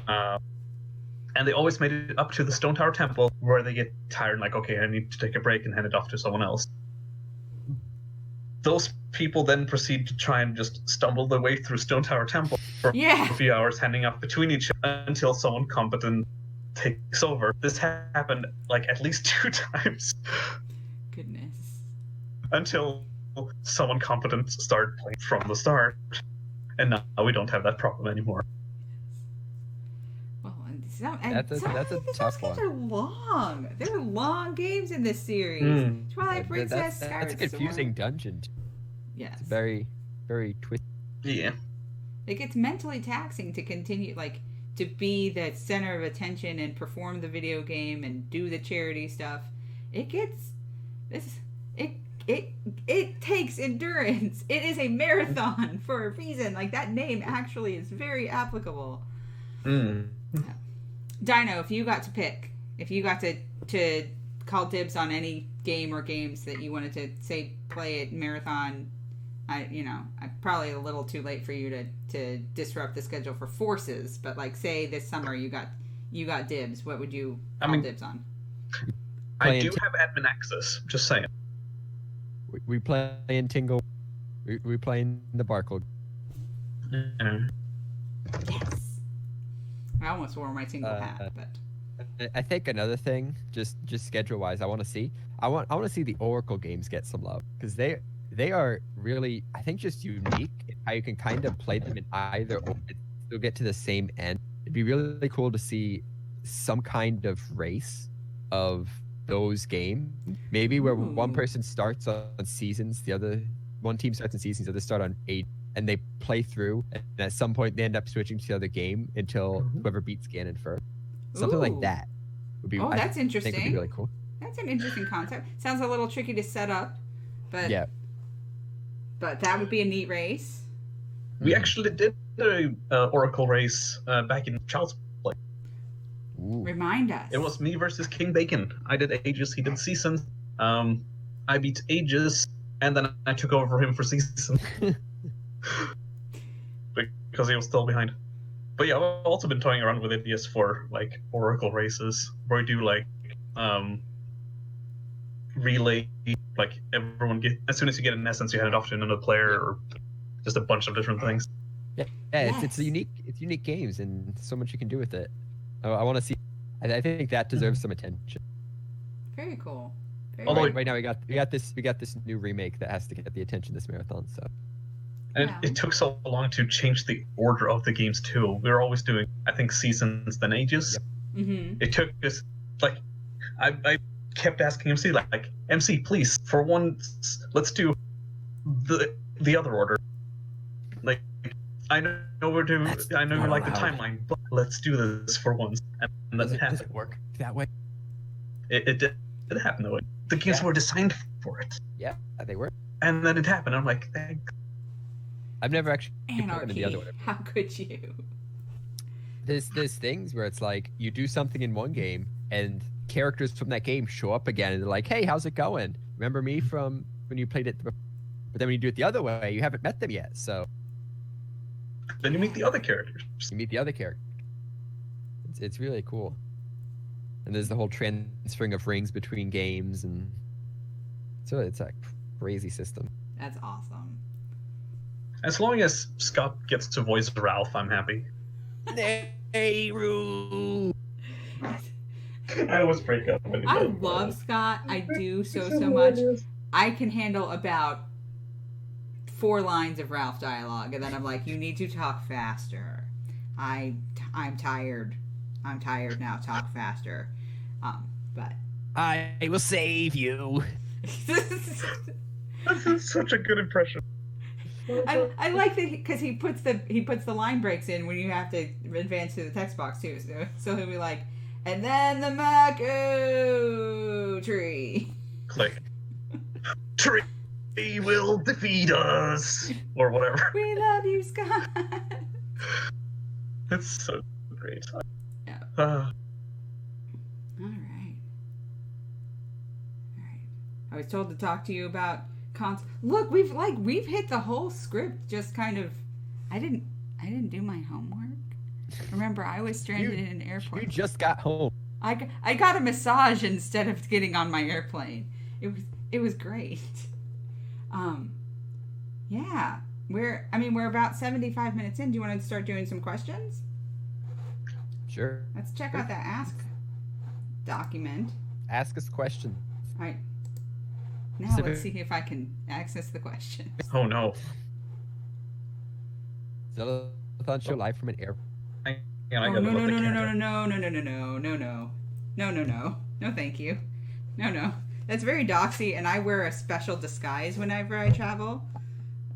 And they always made it up to the Stone Tower Temple where they get tired and like, okay, I need to take a break and hand it off to someone else. Those people then proceed to try and just stumble their way through Stone Tower Temple for a few hours, handing off between each other until someone competent takes over. This happened like at least 2 times. Goodness. Until someone competent started playing from the start. And now we don't have that problem anymore. Well, That's a tough games one. are long. There are long games in this series. Twilight Princess, That's a Skyward confusing Sword. dungeon. Yes. It's very, very twisted. Yeah. Like, it's mentally taxing to continue, like, to be the center of attention and perform the video game and do the charity stuff. It gets this. It takes endurance. It is a marathon for a reason. Like, that name actually is very applicable. Mm. Dino, if you got to pick, if you got to call dibs on any game or games that you wanted to say play it marathon, I'm probably a little too late for you to disrupt the schedule for Forces, but like say this summer you got dibs, what would you call dibs on? I do have admin access, just saying. We play in Tingle. We play in the Barcode. Mm. Yes. I almost wore my Tingle hat, but I think another thing, just schedule wise, I want to see the Oracle games get some love because they are really, I think, just unique in how you can kind of play them in either or still get to the same end. It'd be really cool to see some kind of race of those games, maybe where one person starts on seasons, one team starts on seasons, the other start on 8, and they play through, and at some point they end up switching to the other game until whoever beats Ganon first. Something like that would be. That's interesting. I think would be really cool. That's an interesting concept. Sounds a little tricky to set up, but yeah. But that would be a neat race. We actually did the Oracle race back in Child's Play. Ooh. Remind us. It was me versus King Bacon. I did Aegis, he did Seasons. I beat Aegis, and then I took over him for Season. Because he was still behind. But yeah, I've also been toying around with ideas for like Oracle races, where we do like relay, like everyone as soon as you get an essence, you hand it off to another player, or just a bunch of different things. Yeah, yes. It's unique games, and so much you can do with it. I want to see. I think that deserves some attention. Very cool. Although right now we got this new remake that has to get the attention this marathon. So. And it took so long to change the order of the games too. We were always doing, I think, Seasons then Ages. Yep. Mm-hmm. It took us like I kept asking MC like, MC, please, for once, let's do the other order. Like, I know we're doing, I know you like the timeline, but let's do this for once. And that happened. Does it work that way? It did happen that way. The games were designed for it. Yeah, they were. And then it happened. I'm like, thank. I've never actually put them in Anarchy. the other order. How could you? There's things where it's like you do something in one game and characters from that game show up again and they're like, hey, how's it going? Remember me from when you played it before? But then when you do it the other way, you haven't met them yet. So then you meet the other characters. You meet the other character. It's really cool. And there's the whole transferring of rings between games, and so it's a crazy system. That's awesome. As long as Scott gets to voice Ralph, I'm happy. Nehru. I always break up. I love Scott. I do so much. I can handle about 4 lines of Ralph dialogue, and then I'm like, you need to talk faster. I'm tired. I'm tired now. Talk faster. But I will save you. That's such a good impression. I like that because he puts the line breaks in when you have to advance to the text box too. So he'll be like, and then the Mako tree. Click. Victory will defeat us, or whatever. We love you, Scott. It's so great. Yeah. Uh, All right. I was told to talk to you about Look, we've hit the whole script. Just kind of, I didn't do my homework. Remember, I was stranded in an airport. You just got home. I got a massage instead of getting on my airplane. It was great. Yeah. We're about 75 minutes in. Do you want to start doing some questions? Sure. Let's check out that Ask document. Ask us questions. All right. Now let's see if I can access the question. oh no. Zeldathon show live from an airport. No, thank you. No. That's very doxy, and I wear a special disguise whenever I travel.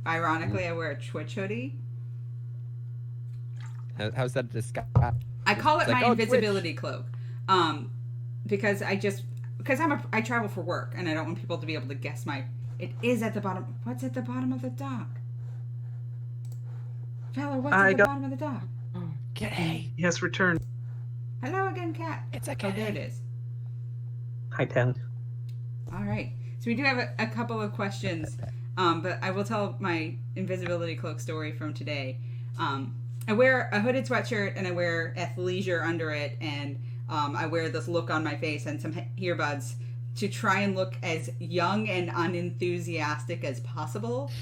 Ironically, I wear a Twitch hoodie. How's that disguise? I call it like, my invisibility cloak. Because I travel for work, and I don't want people to be able to guess it is at the bottom. What's at the bottom of the dock? Fella, what's at the bottom of the dock? G'day. Yes, return. Hello again, cat. It's okay. Oh, there it is. Hi, Ten. All right. So we do have a couple of questions, but I will tell my invisibility cloak story from today. I wear a hooded sweatshirt, and I wear athleisure under it, and I wear this look on my face and some earbuds to try and look as young and unenthusiastic as possible.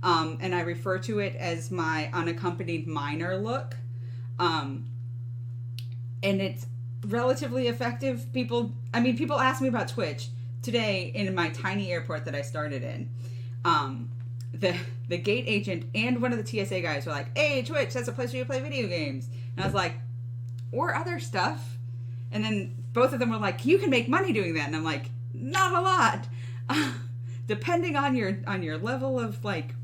And I refer to it as my unaccompanied minor look. And it's relatively effective. People ask me about Twitch. Today, in my tiny airport that I started in, the gate agent and one of the TSA guys were like, "Hey, Twitch, that's a place where you play video games." And I was like, "Or other stuff." And then both of them were like, "You can make money doing that." And I'm like, "Not a lot." Depending on your level of like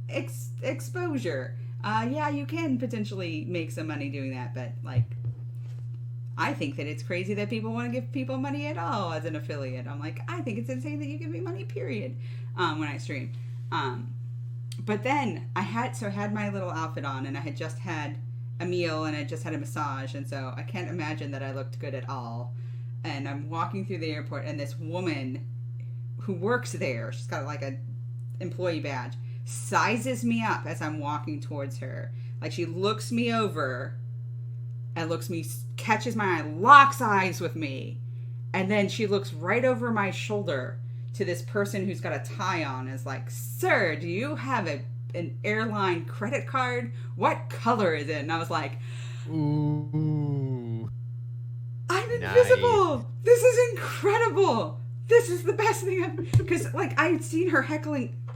exposure. Yeah, you can potentially make some money doing that, but like, I think that it's crazy that people want to give people money at all as an affiliate. I'm like, I think it's insane that you give me money, period, when I stream. But then I had my little outfit on, and I had just had a meal, and I just had a massage, and so I can't imagine that I looked good at all. And I'm walking through the airport, and this woman who works there, she's got like a employee badge, sizes me up as I'm walking towards her. Like, she looks me over and catches my eye, locks eyes with me, and then she looks right over my shoulder to this person who's got a tie on, is like, "Sir, do you have an airline credit card? What color is it?" And I was like, "Ooh, I'm invisible. Nice. This is incredible. This is the best thing." Because like, I'd seen her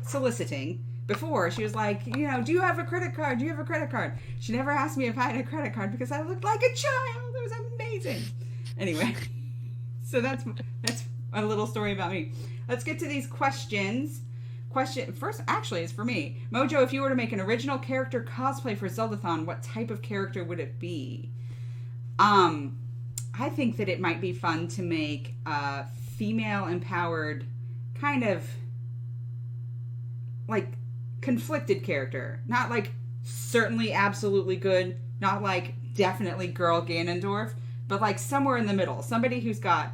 soliciting before. She was like, "Do you have a credit card? Do you have a credit card?" She never asked me if I had a credit card because I looked like a child. It was amazing. Anyway, so that's a little story about me. Let's get to these questions. Question first, actually, is for me. MoJo, if you were to make an original character cosplay for Zeldathon, what type of character would it be? I think that it might be fun to make a female-empowered, kind of like conflicted character. Not like certainly absolutely good, not like definitely girl Ganondorf, but like somewhere in the middle. Somebody who's got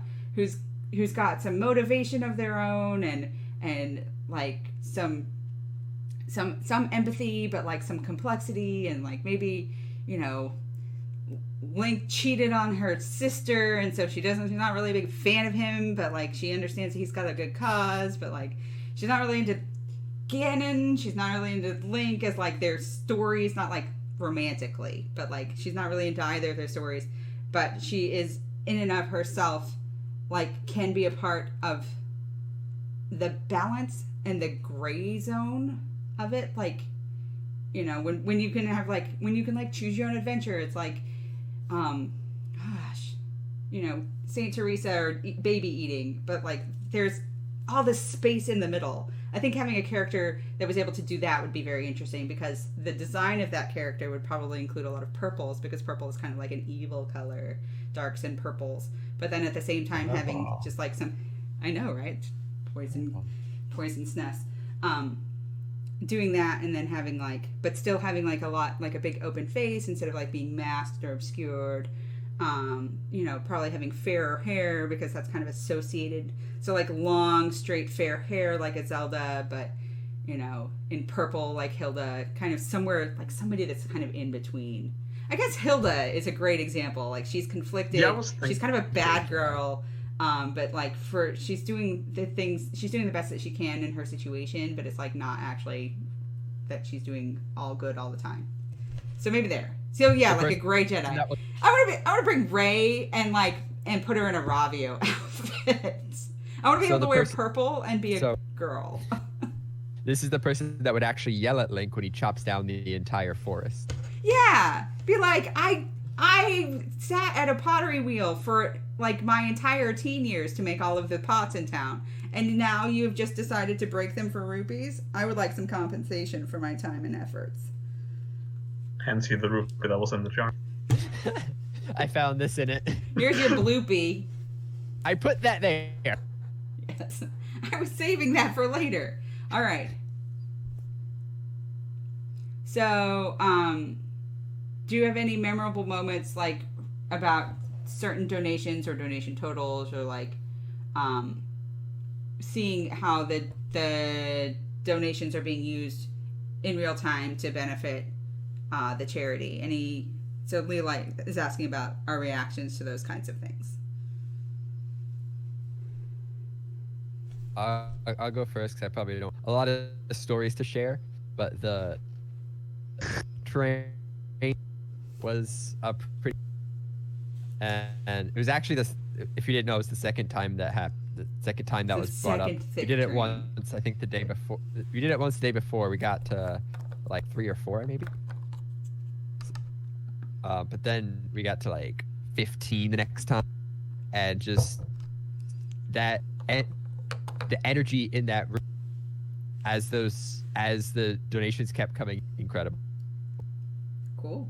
some motivation of their own and like some empathy, but like some complexity, and like maybe, Link cheated on her sister, and so she's not really a big fan of him, but like she understands he's got a good cause, but like she's not really into Ganon, she's not really into Link as like their stories, not like romantically, but like she's not really into either of their stories, but she is in and of herself like can be a part of the balance and the gray zone of it. Like, when you can have like, when you can like choose your own adventure, it's like, Saint Teresa or baby eating, but like there's all this space in the middle. I think having a character that was able to do that would be very interesting, because the design of that character would probably include a lot of purples, because purple is kind of like an evil color, darks and purples. But then at the same time having just like some, I know, right? Poison's nest. Doing that and then having like, but still having like a lot, like a big open face instead of like being masked or obscured. You know, probably having fairer hair because that's kind of associated. So like long, straight, fair hair like a Zelda, but you know, in purple like Hilda, kind of somewhere like somebody that's kind of in between. I guess Hilda is a great example. Like she's conflicted. Yeah, she's kind of a bad girl. But like she's doing the best that she can in her situation, but it's like not actually that she's doing all good all the time. So maybe there. So yeah, like a gray Jedi. I want to bring Rey and put her in a Ravio outfit. I want to be able to wear purple and be a girl. This is the person that would actually yell at Link when he chops down the entire forest. Yeah, be like, I sat at a pottery wheel for like my entire teen years to make all of the pots in town, and now you've just decided to break them for rupees. I would like some compensation for my time and efforts. Hence the rupee that was in the jar. I found this in it. Here's your bloopy. I put that there. Yes, I was saving that for later. All right. So, do you have any memorable moments like about certain donations or donation totals, or like seeing how the donations are being used in real time to benefit the charity? So Leela is asking about our reactions to those kinds of things. I'll go first because I probably don't a lot of stories to share, but the train was pretty, and it was actually if you didn't know, it was the second time that happened. The second time that was brought up. We did it once, I think the day before. We did it once the day before. We got to like 3 or 4 maybe. But then we got to like 15 the next time, and just that the energy in that room as the donations kept coming, incredible. Cool.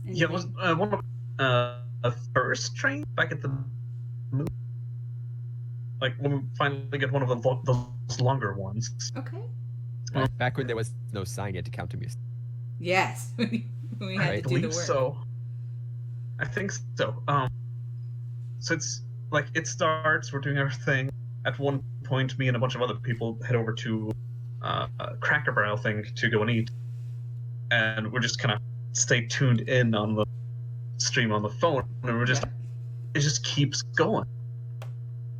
Yeah, it was one of a first train back at the movie. Like when we finally get one of those longer ones. Okay. Back when there was no sign, you had to count to music. Yes, when we had to do the work. So. I think so. So it's like it starts. We're doing our thing. At one point, me and a bunch of other people head over to Cracker Barrel thing to go and eat, and we're just kind of stay tuned in on the stream on the phone, and we're just it just keeps going.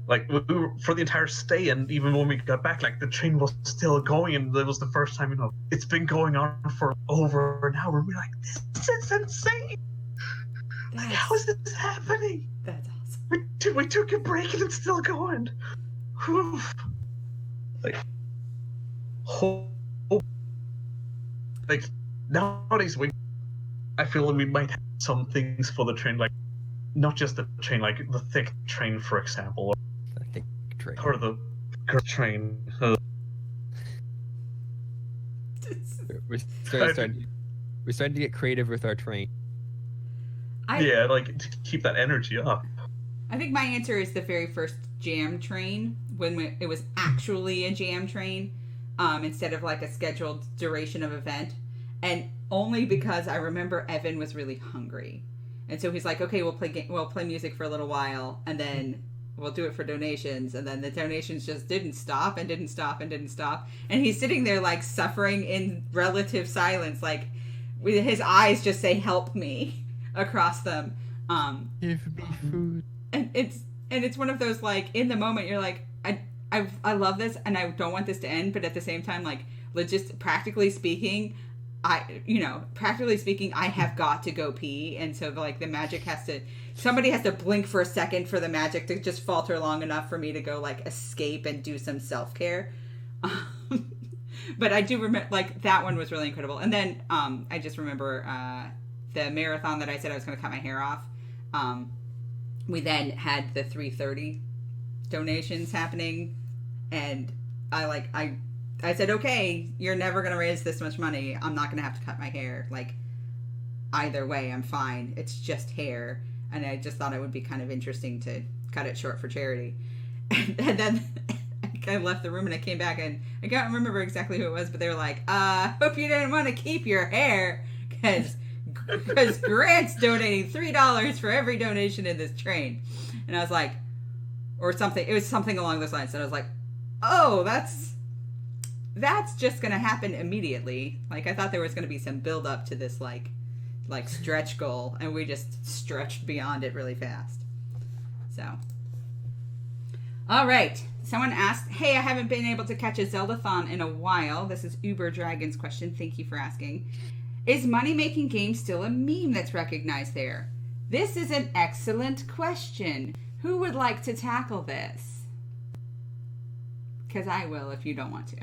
Like we were, for the entire stay, and even when we got back, like the train was still going, and it was the first time it's been going on for over an hour. We're like, this is insane. Like, how is this happening? That's awesome. We took a break and it's still going. Whew. Like, like nowadays I feel like we might have some things for the train, like not just the train, like the thick train, for example, or The thick train. or the girl train. We're starting to get creative with our train. Yeah, like to keep that energy up. I think my answer is the very first jam train, when it was actually a jam train, instead of like a scheduled duration of event. And only because I remember Evan was really hungry. And so he's like, okay, we'll play music for a little while, and then we'll do it for donations. And then the donations just didn't stop and didn't stop and didn't stop. And he's sitting there like suffering in relative silence, like with his eyes just say, help me, across them. Give me food. And it's one of those, like, in the moment you're like, I love this and I don't want this to end, but at the same time, like, practically speaking, I have got to go pee, and so like the magic somebody has to blink for a second for the magic to just falter long enough for me to go like escape and do some self-care. But I do remember, like, that one was really incredible. And then I just remember the marathon that I said I was going to cut my hair off. We then had the 3:30 donations happening, and I said, okay, you're never going to raise this much money. I'm not going to have to cut my hair. Like, either way, I'm fine. It's just hair. And I just thought it would be kind of interesting to cut it short for charity. And then I left the room and I came back and I can't remember exactly who it was, but they were like, hope you didn't want to keep your hair because Grant's donating $3 for every donation in this train. And I was like, or something, it was something along those lines. And I was like, oh, that's just going to happen immediately. Like, I thought there was going to be some build up to this, like stretch goal, and we just stretched beyond it really fast. So, all right. Someone asked, hey, I haven't been able to catch a Zeldathon in a while. This is Uber Dragon's question. Thank you for asking. Is money-making game still a meme that's recognized there? This is an excellent question. Who would like to tackle this? Because I will if you don't want to.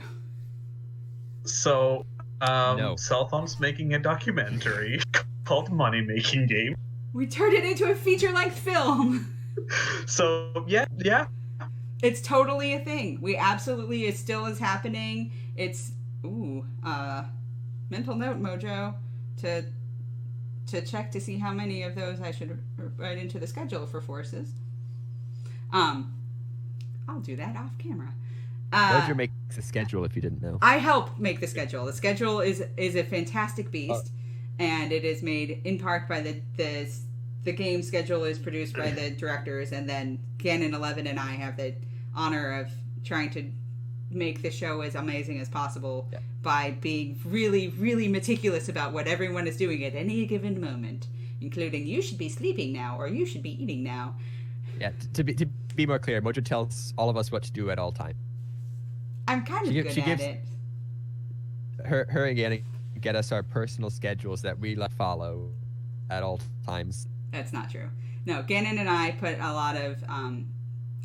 So, No. Zeldathon's making a documentary called Money Making Game. We turned it into a feature-length film. So, yeah. It's totally a thing. We absolutely, it still is happening. It's, mental note, MoJo, to check to see how many of those I should write into the schedule for forces. I'll do that off camera. MoJo makes a schedule if you didn't know. I help make the schedule. The schedule is a fantastic beast, and it is made in part by the game schedule is produced by the directors, and then Gannon 11 and I have the honor of trying to make the show as amazing as possible by being really, really meticulous about what everyone is doing at any given moment, including you should be sleeping now or you should be eating now. Yeah, to be more clear, MoJo tells all of us what to do at all times. I'm kind of good at it. Her and Gannon get us our personal schedules that we follow at all times. That's not true. No, Gannon and I put a lot of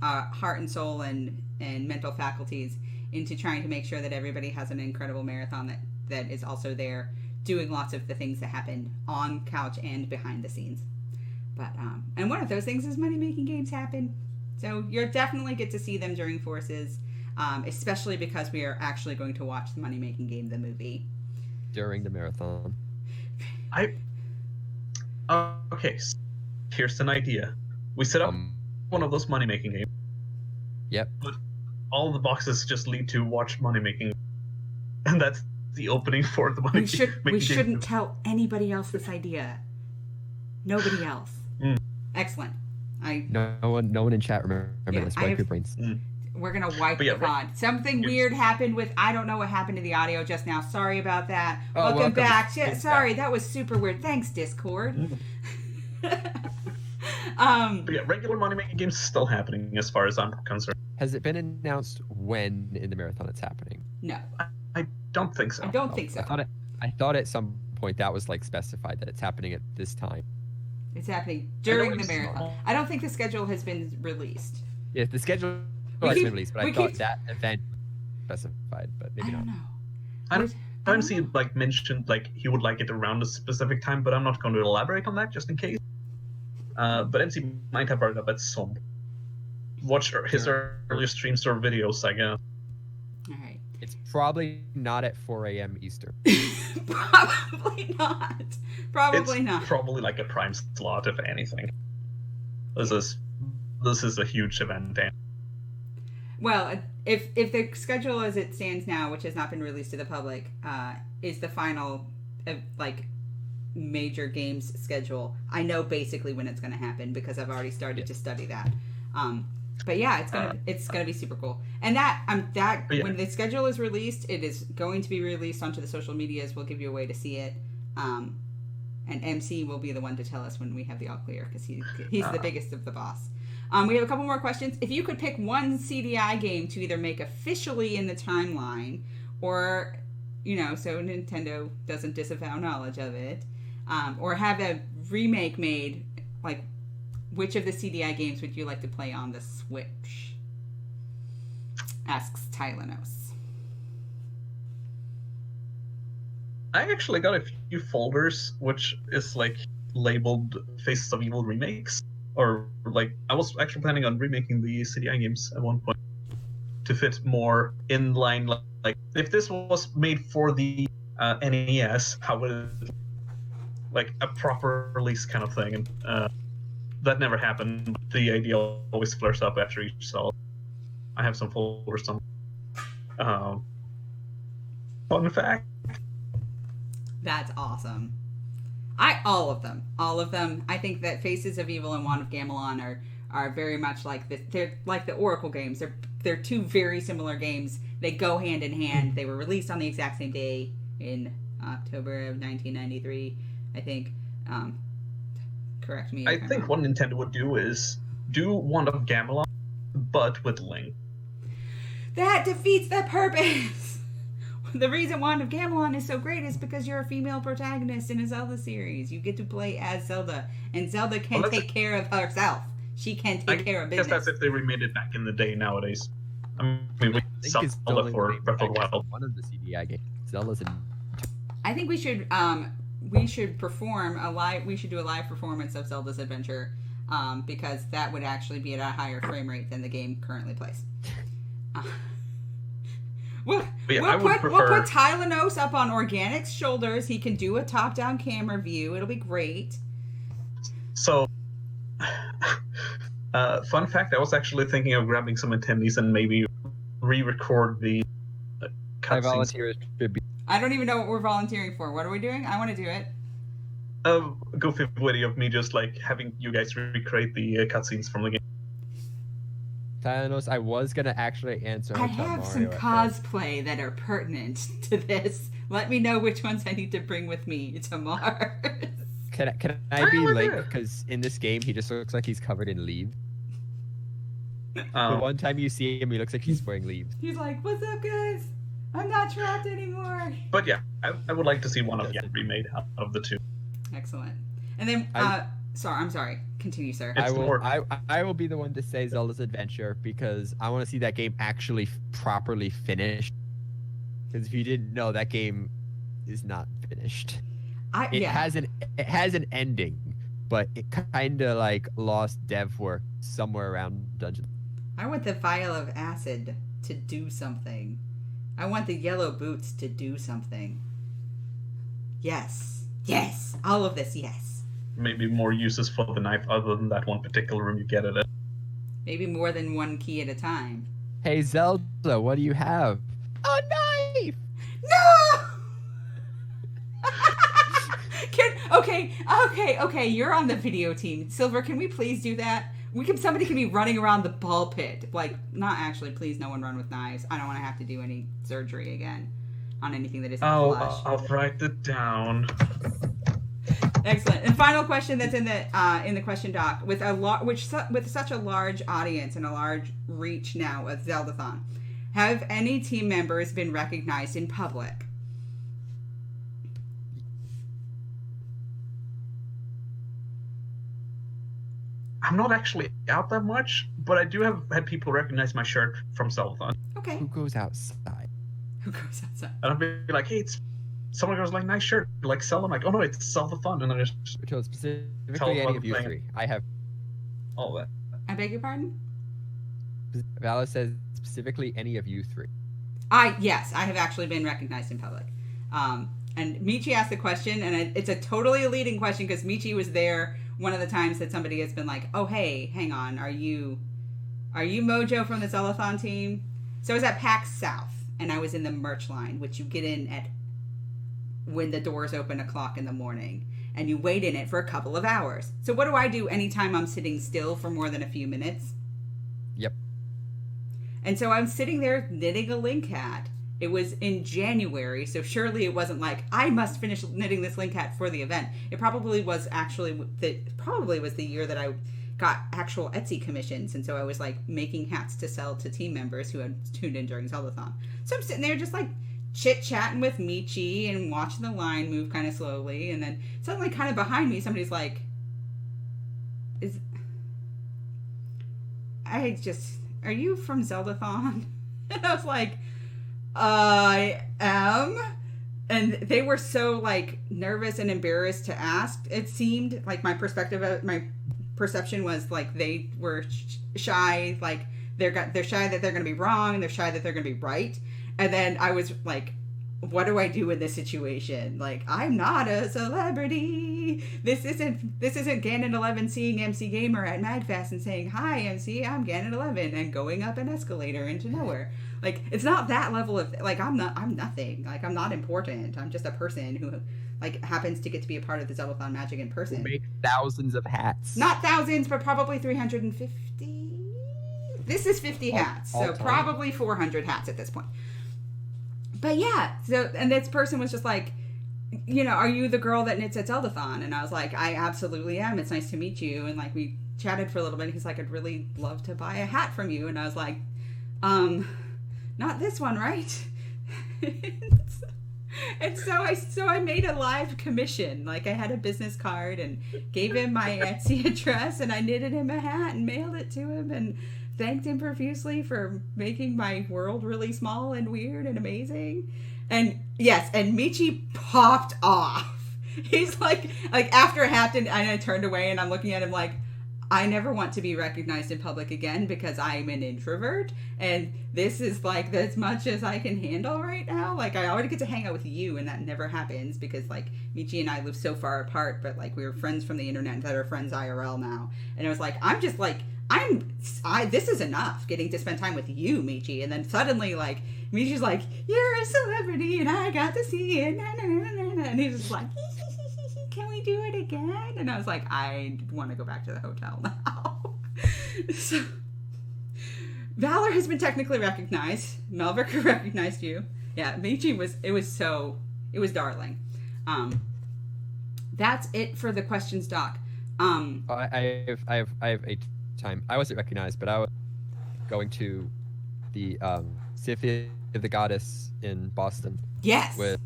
heart and soul and mental faculties into trying to make sure that everybody has an incredible marathon that is also there doing lots of the things that happen on couch and behind the scenes. But and one of those things is money making games happen. So you'll definitely get to see them during Forces, especially because we are actually going to watch the Money Making Game, the movie, during the marathon. Okay, here's an idea. We set up one of those money making games. Yep. But all the boxes just lead to watch money making, and that's the opening for the money. We shouldn't tell anybody else this idea. Nobody else. Excellent. No one in chat remember this. Wipe your brains. We're gonna wipe the pod. Something weird happened with. I don't know what happened to the audio just now. Sorry about that. Welcome back. Sorry, that was super weird. Thanks, Discord. But yeah, regular money making games still happening as far as I'm concerned. Has it been announced when in the marathon it's happening? No. I don't think so. I don't think so. I thought at some point that was specified that it's happening at this time. It's happening during the marathon. I don't think the schedule has been released. Yeah, the schedule has been released, but I thought that event was specified, but maybe not. I haven't seen mentioned he would like it around a specific time, but I'm not going to elaborate on that just in case. But MC might have brought it up at some. Watch his earlier streams or videos, I guess. All right. It's probably not at 4 a.m. Eastern. Probably not. It's probably like a prime slot, if anything. This is a huge event. Well, if the schedule as it stands now, which has not been released to the public, is the final major games schedule, I know basically when it's going to happen because I've already started to study that. But yeah, it's gonna be super cool. And when the schedule is released, it is going to be released onto the social medias. We'll give you a way to see it. And MC will be the one to tell us when we have the all clear because he's the biggest of the boss. We have a couple more questions. If you could pick one CDI game to either make officially in the timeline, or so Nintendo doesn't disavow knowledge of it, or have a remake made, which of the CDI games would you like to play on the Switch? Asks Tylenos. I actually got a few folders which is labeled Faces of Evil remakes, or I was actually planning on remaking the CDI games at one point to fit more in line. If this was made for the NES, how would it a proper release kind of thing? And that never happened. The idea always flares up after each cell. I have some folders somewhere. Fun fact. That's awesome. All of them. I think that Faces of Evil and Wand of Gamelon are very much like this. They're like the Oracle games. They're two very similar games. They go hand in hand. They were released on the exact same day in October of 1993, I think. Correct me. I think what Nintendo would do is do Wand of Gamelon, but with Link. That defeats the purpose. The reason Wand of Gamelon is so great is because you're a female protagonist in a Zelda series. You get to play as Zelda, and Zelda can take care of herself. She can take care of business. I guess that's if they remade it back in the day. Nowadays, I mean, we saw Zelda for Breath of the Wild. One of the CDI games. Zelda's. I think we should perform a live. We should do a live performance of Zelda's Adventure, because that would actually be at a higher frame rate than the game currently plays. We'll put Tylenos up on Organic's shoulders. He can do a top-down camera view. It'll be great. So, fun fact, I was actually thinking of grabbing some attendees and maybe re-record the cutscenes. I don't even know what we're volunteering for. What are we doing? I want to do it. A goofy video of me just like having you guys recreate the cutscenes from the game. Tylenus, I was gonna actually answer. I have some cosplay that are pertinent to this. Let me know which ones I need to bring with me to Mars. Can I be Link? Because in this game, he just looks like he's covered in leaves. The one time you see him, he looks like he's wearing leaves. He's like, "What's up, guys? I'm not trapped anymore." But yeah, I would like to see one of them remade out of the two. Excellent. And then, I'm sorry. Continue, sir. I will be the one to say Zelda's Adventure because I want to see that game actually properly finished. Because if you didn't know, that game is not finished. It has an ending, but it kind of like lost dev work somewhere around Dungeon. I want the vial of acid to do something. I want the yellow boots to do something. Yes. All of this, yes. Maybe more uses for the knife other than that one particular room you get it in. Maybe more than one key at a time. Hey, Zelda, what do you have? A knife! No! Okay, you're on the video team. Silver, can we please do that? Somebody can be running around the ball pit. Like, not actually, please no one run with knives. I don't want to have to do any surgery again on anything that isn't flush. I'll write it down. Excellent. And final question that's in the question doc with such a large audience and a large reach now of Zeldathon, have any team members been recognized in public? I'm not actually out that much, but I do have had people recognize my shirt from Zeldathon. Okay. Who goes outside? And I'll be like, hey, someone goes like, nice shirt, like sell them. Like, oh no, it's Zeldathon, and then just specifically any of you three. I have all that. I beg your pardon? Vala says specifically any of you three. Yes, I have actually been recognized in public. And Michi asked the question, and it's a totally a leading question because Michi was there one of the times that somebody has been like, oh hey, hang on, are you MoJo from the Zeldathon team? So I was at PAX South, and I was in the merch line, which you get in at when the doors open 1:00 in the morning, and you wait in it for a couple of hours. So what do I do anytime I'm sitting still for more than a few minutes? Yep. And so I'm sitting there knitting a Link hat. It was in January, so surely it wasn't like, I must finish knitting this Link hat for the event. It probably was the year that I got actual Etsy commissions, and so I was like making hats to sell to team members who had tuned in during Zeldathon. So I'm sitting there just like chit-chatting with Michi and watching the line move kind of slowly, and then suddenly kind of behind me somebody's like, are you from Zeldathon? And I was like, I am. And they were so like nervous and embarrassed to ask. It seemed like my perception was like they were shy, like they're shy that they're going to be wrong, and they're shy that they're going to be right. And then I was like, what do I do in this situation? Like, I'm not a celebrity. This isn't Ganon11 seeing MC Gamer at MagFest and saying, "Hi, MC, I'm Ganon11," and going up an escalator into nowhere. Like, it's not that level of, like, I'm nothing. Like, I'm not important. I'm just a person who, like, happens to get to be a part of the Zeldathon magic in person. Make thousands of hats. Not thousands, but probably 350. This is 50 hats, so probably 400 hats at this point. But yeah, so, and this person was just like, you know, "Are you the girl that knits at Zeldathon?" And I was like, "I absolutely am. It's nice to meet you." And like, we chatted for a little bit. And he's like, "I'd really love to buy a hat from you." And I was like, "Not this one, right?" And so I made a live commission. Like, I had a business card and gave him my Etsy address, and I knitted him a hat and mailed it to him and thanked him profusely for making my world really small and weird and amazing. And yes, and Michi popped off. He's like after it happened, I turned away and I'm looking at him like, I never want to be recognized in public again because I'm an introvert, and this is like as much as I can handle right now. Like, I already get to hang out with you, and that never happens because like Michi and I live so far apart, but like we were friends from the internet that are friends IRL now. And it was like, I'm just like, this is enough getting to spend time with you, Michi. And then suddenly like Michi's like, "You're a celebrity and I got to see it." And he's just like, "Can we do it again?" And I was like, I want to go back to the hotel now. So Valor has been technically recognized. Melvicker recognized you. Yeah, Michi was darling. That's it for the questions, Doc. I have a time. I wasn't recognized, but I was going to the Symphony of the Goddess in Boston. Yes. With,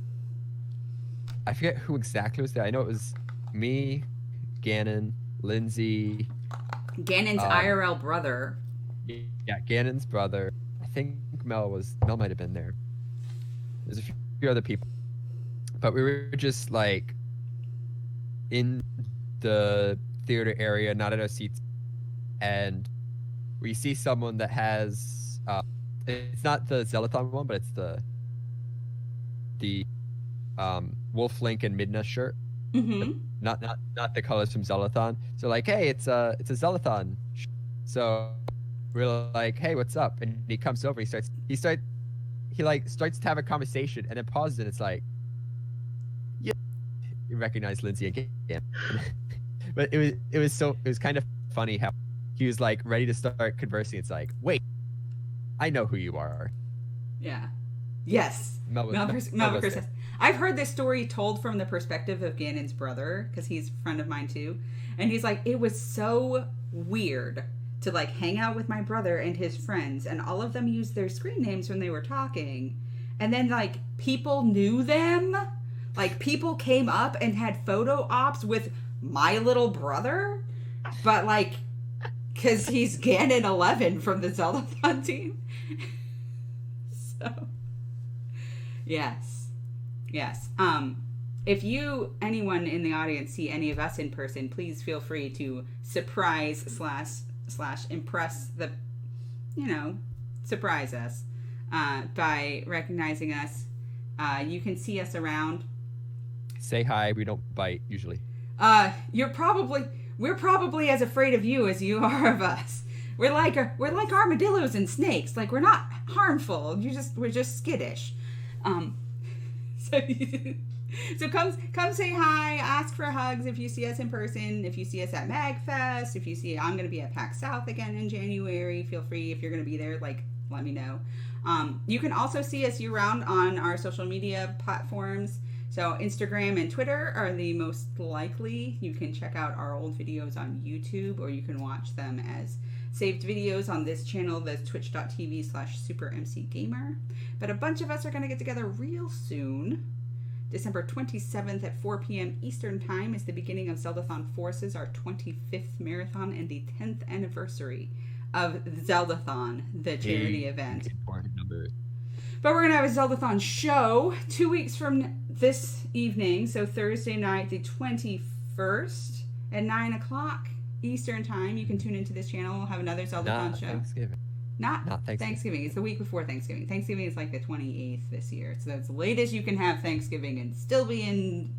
I forget who exactly was there. I know it was me, Ganon, Lindsay. Ganon's IRL brother. Yeah, Ganon's brother. I think Mel might have been there. There's a few other people. But we were just like in the theater area, not at our seats. And we see someone that has it's not the Zeldathon one, but it's the Wolf Link and Midna shirt. Mm-hmm. Not the colors from Zeldathon. So like, hey, it's a Zeldathon. So we're like, hey, what's up? And he comes over. He starts to have a conversation, and then pauses, and it's like, yeah, you recognize Lindsay again. But it was kind of funny how he was like ready to start conversing. It's like, wait, I know who you are. Yeah. Yes. Melvicker says, I've heard this story told from the perspective of Ganon's brother, because he's a friend of mine too. And he's like, it was so weird to like hang out with my brother and his friends, and all of them used their screen names when they were talking. And then like people knew them. Like people came up and had photo ops with my little brother. But like, because he's Ganon11 from the Zeldathon team. So, yes. If anyone in the audience, see any of us in person, please feel free to surprise / impress surprise us by recognizing us. You can see us around. Say hi. We don't bite usually. We're probably as afraid of you as you are of us. We're like armadillos and snakes. Like, we're not harmful. We're just skittish. So come say hi. Ask for hugs if you see us in person. If you see us at MagFest. If you see I'm going to be at PAX South again in January. Feel free, if you're going to be there, like, let me know. You can also see us year-round on our social media platforms. So Instagram and Twitter are the most likely. You can check out our old videos on YouTube, or you can watch them as saved videos on this channel, that's twitch.tv/SuperMCGamer. But a bunch of us are going to get together real soon. December 27th at 4 p.m. Eastern Time is the beginning of Zeldathon Forces, our 25th marathon and the 10th anniversary of Zeldathon, the charity event. Important number. But we're going to have a Zeldathon show 2 weeks from this evening, so Thursday night, the 21st at 9 o'clock Eastern Time. You can tune into this channel. We'll have another Zeldathon show. Not Not Thanksgiving. Thanksgiving. It's the week before Thanksgiving. Thanksgiving is like the 28th this year. So that's the latest you can have Thanksgiving and still be in,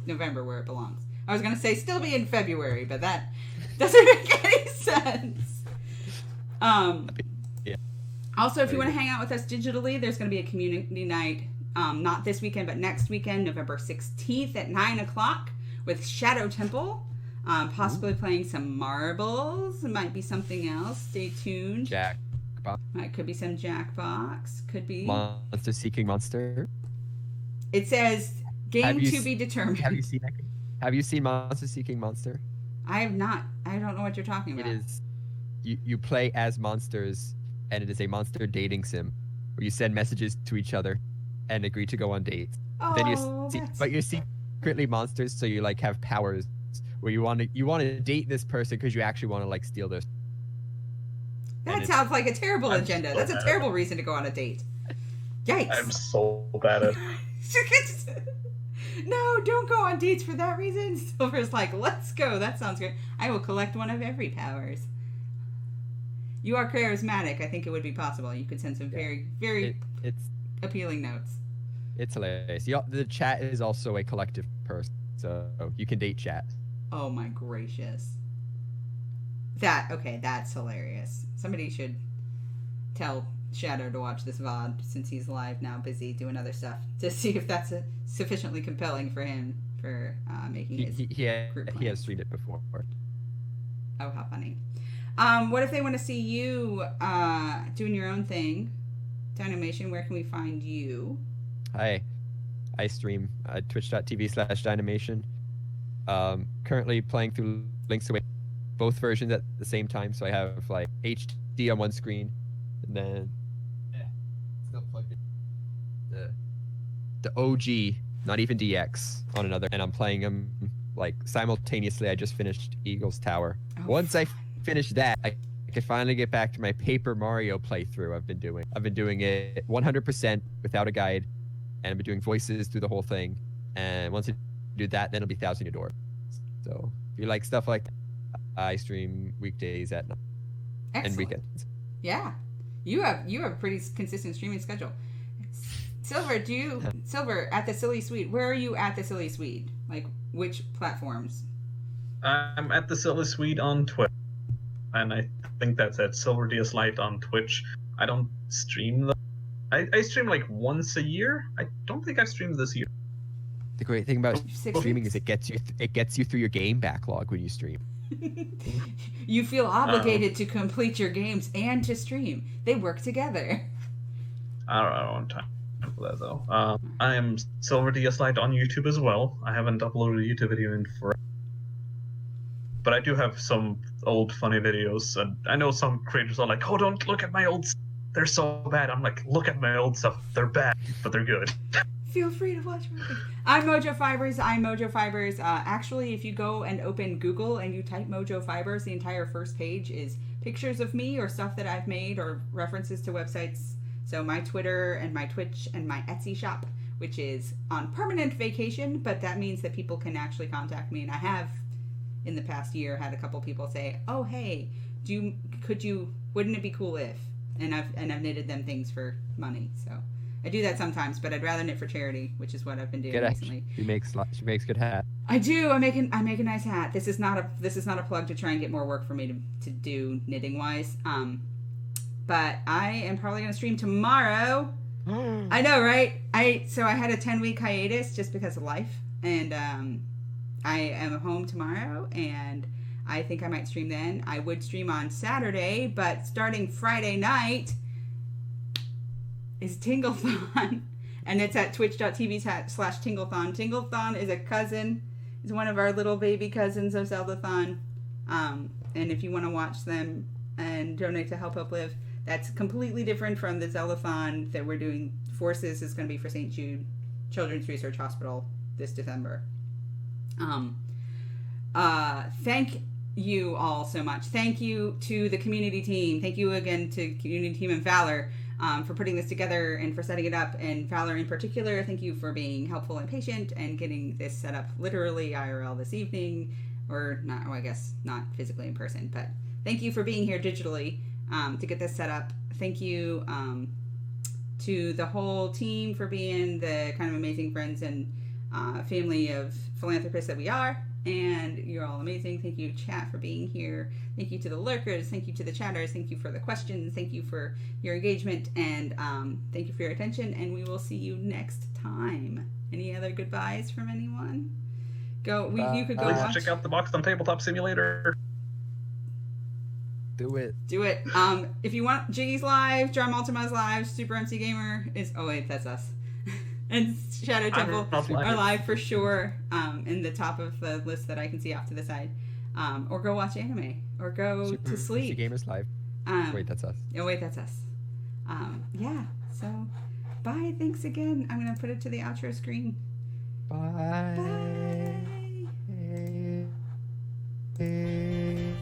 November where it belongs. I was going to say still be in February, but that doesn't make any sense. Yeah. Also, if you want to hang out with us digitally, there's going to be a community night, not this weekend, but next weekend, November 16th at 9 o'clock with Shadow Temple. Possibly playing some marbles. It might be something else. Stay tuned. Jackbox. Could be some Jackbox. Could be. Monster Seeking Monster. It says game to be determined. Have you seen Monster Seeking Monster? I have not. I don't know what you're talking about. It is. You play as monsters, and it is a monster dating sim where you send messages to each other and agree to go on dates. Oh, But you're secretly monsters, so you like have powers where you want to date this person because you actually want to like steal their. That sounds like a terrible agenda. That's a terrible reason to go on a date. Yikes! I'm so bad at. No, don't go on dates for that reason. Silver's like, let's go. That sounds good. I will collect one of every powers. You are charismatic. I think it would be possible. You could send some very, very appealing notes. It's hilarious. The chat is also a collective person, so you can date chat. Oh my gracious. That's hilarious. Somebody should tell Shadow to watch this VOD since he's live now, busy doing other stuff, to see if that's sufficiently compelling for him for making his group he has streamed it before. Oh, how funny. What if they want to see you doing your own thing? Dynomation, where can we find you? I stream twitch.tv/Dynomation. Currently playing through Link's Awakening, both versions at the same time. So I have like HD on one screen, and then still plugged in the OG, not even DX, on another. And I'm playing them like simultaneously. I just finished Eagle's Tower. Once I finish that, I can finally get back to my Paper Mario playthrough. I've been doing it 100% without a guide, and I've been doing voices through the whole thing. And once I do that, then it'll be Thousand Year Door. So if you like stuff like that, I stream weekdays at night and weekends. Yeah, you have a pretty consistent streaming schedule. Silver at the Silly Swede? Where are you at the Silly Swede? Like which platforms? I'm at the Silly Swede on Twitch, and I think that's at Silver DS Lite on Twitch. I don't stream them. I stream like once a year. I don't think I've streamed this year. The great thing about streaming is it gets you through your game backlog when you stream. You feel obligated to complete your games and to stream. They work together. I don't have time for that though. I am Silver DS Lite on YouTube as well. I haven't uploaded a YouTube video in forever, but I do have some old funny videos. And I know some creators are like, "Oh, don't look at my old. They're so bad." I'm like, "Look at my old stuff. They're bad, but they're good." Feel free to watch my thing. I'm MoJo Fibers. Actually, if you go and open Google and you type MoJo Fibers, the entire first page is pictures of me or stuff that I've made or references to websites. So my Twitter and my Twitch and my Etsy shop, which is on permanent vacation, but that means that people can actually contact me. And I have, in the past year, had a couple people say, "Oh, hey, wouldn't it be cool if?" And I've knitted them things for money. So I do that sometimes, but I'd rather knit for charity, which is what I've been doing recently. She makes good hats. I do. I make a nice hat. This is not a plug to try and get more work for me to do knitting wise. But I am probably going to stream tomorrow. I know, right? I had a 10-week hiatus just because of life, and I am home tomorrow, and I think I might stream then. I would stream on Saturday, but starting Friday night is Tingleathon, and it's at twitch.tv/Tingleathon. Tingleathon is one of our little baby cousins of Zeldathon. And if you want to watch them and donate to Help Live, that's completely different from the Zeldathon that we're doing. Forces is going to be for St. Jude Children's Research Hospital this December. Thank you all so much. Thank you to the community team. Thank you again to community team and Valor for putting this together and for setting it up. And Valor in particular, thank you for being helpful and patient and getting this set up literally IRL this evening, or not. Well, I guess not physically in person, but thank you for being here digitally. to get this set up. Thank you to the whole team for being the kind of amazing friends and family of philanthropists that we are. And you're all amazing. Thank you, chat, for being here. Thank you to the lurkers. Thank you to the chatters. Thank you for the questions. Thank you for your engagement. And thank you for your attention. And we will see you next time. Any other goodbyes from anyone? You could go Please watch. check out the box on Tabletop Simulator. Do it. Do it. If you want Jiggy's live, Drum Ultima's live, Super MC Gamer is. Oh wait, that's us. And Shadow Temple are live for sure. In the top of the list that I can see off to the side. Or go watch anime. Or go to sleep. MC Gamers live. Wait, that's us. Oh wait, that's us. Yeah. So, bye. Thanks again. I'm gonna put it to the outro screen. Bye. Bye.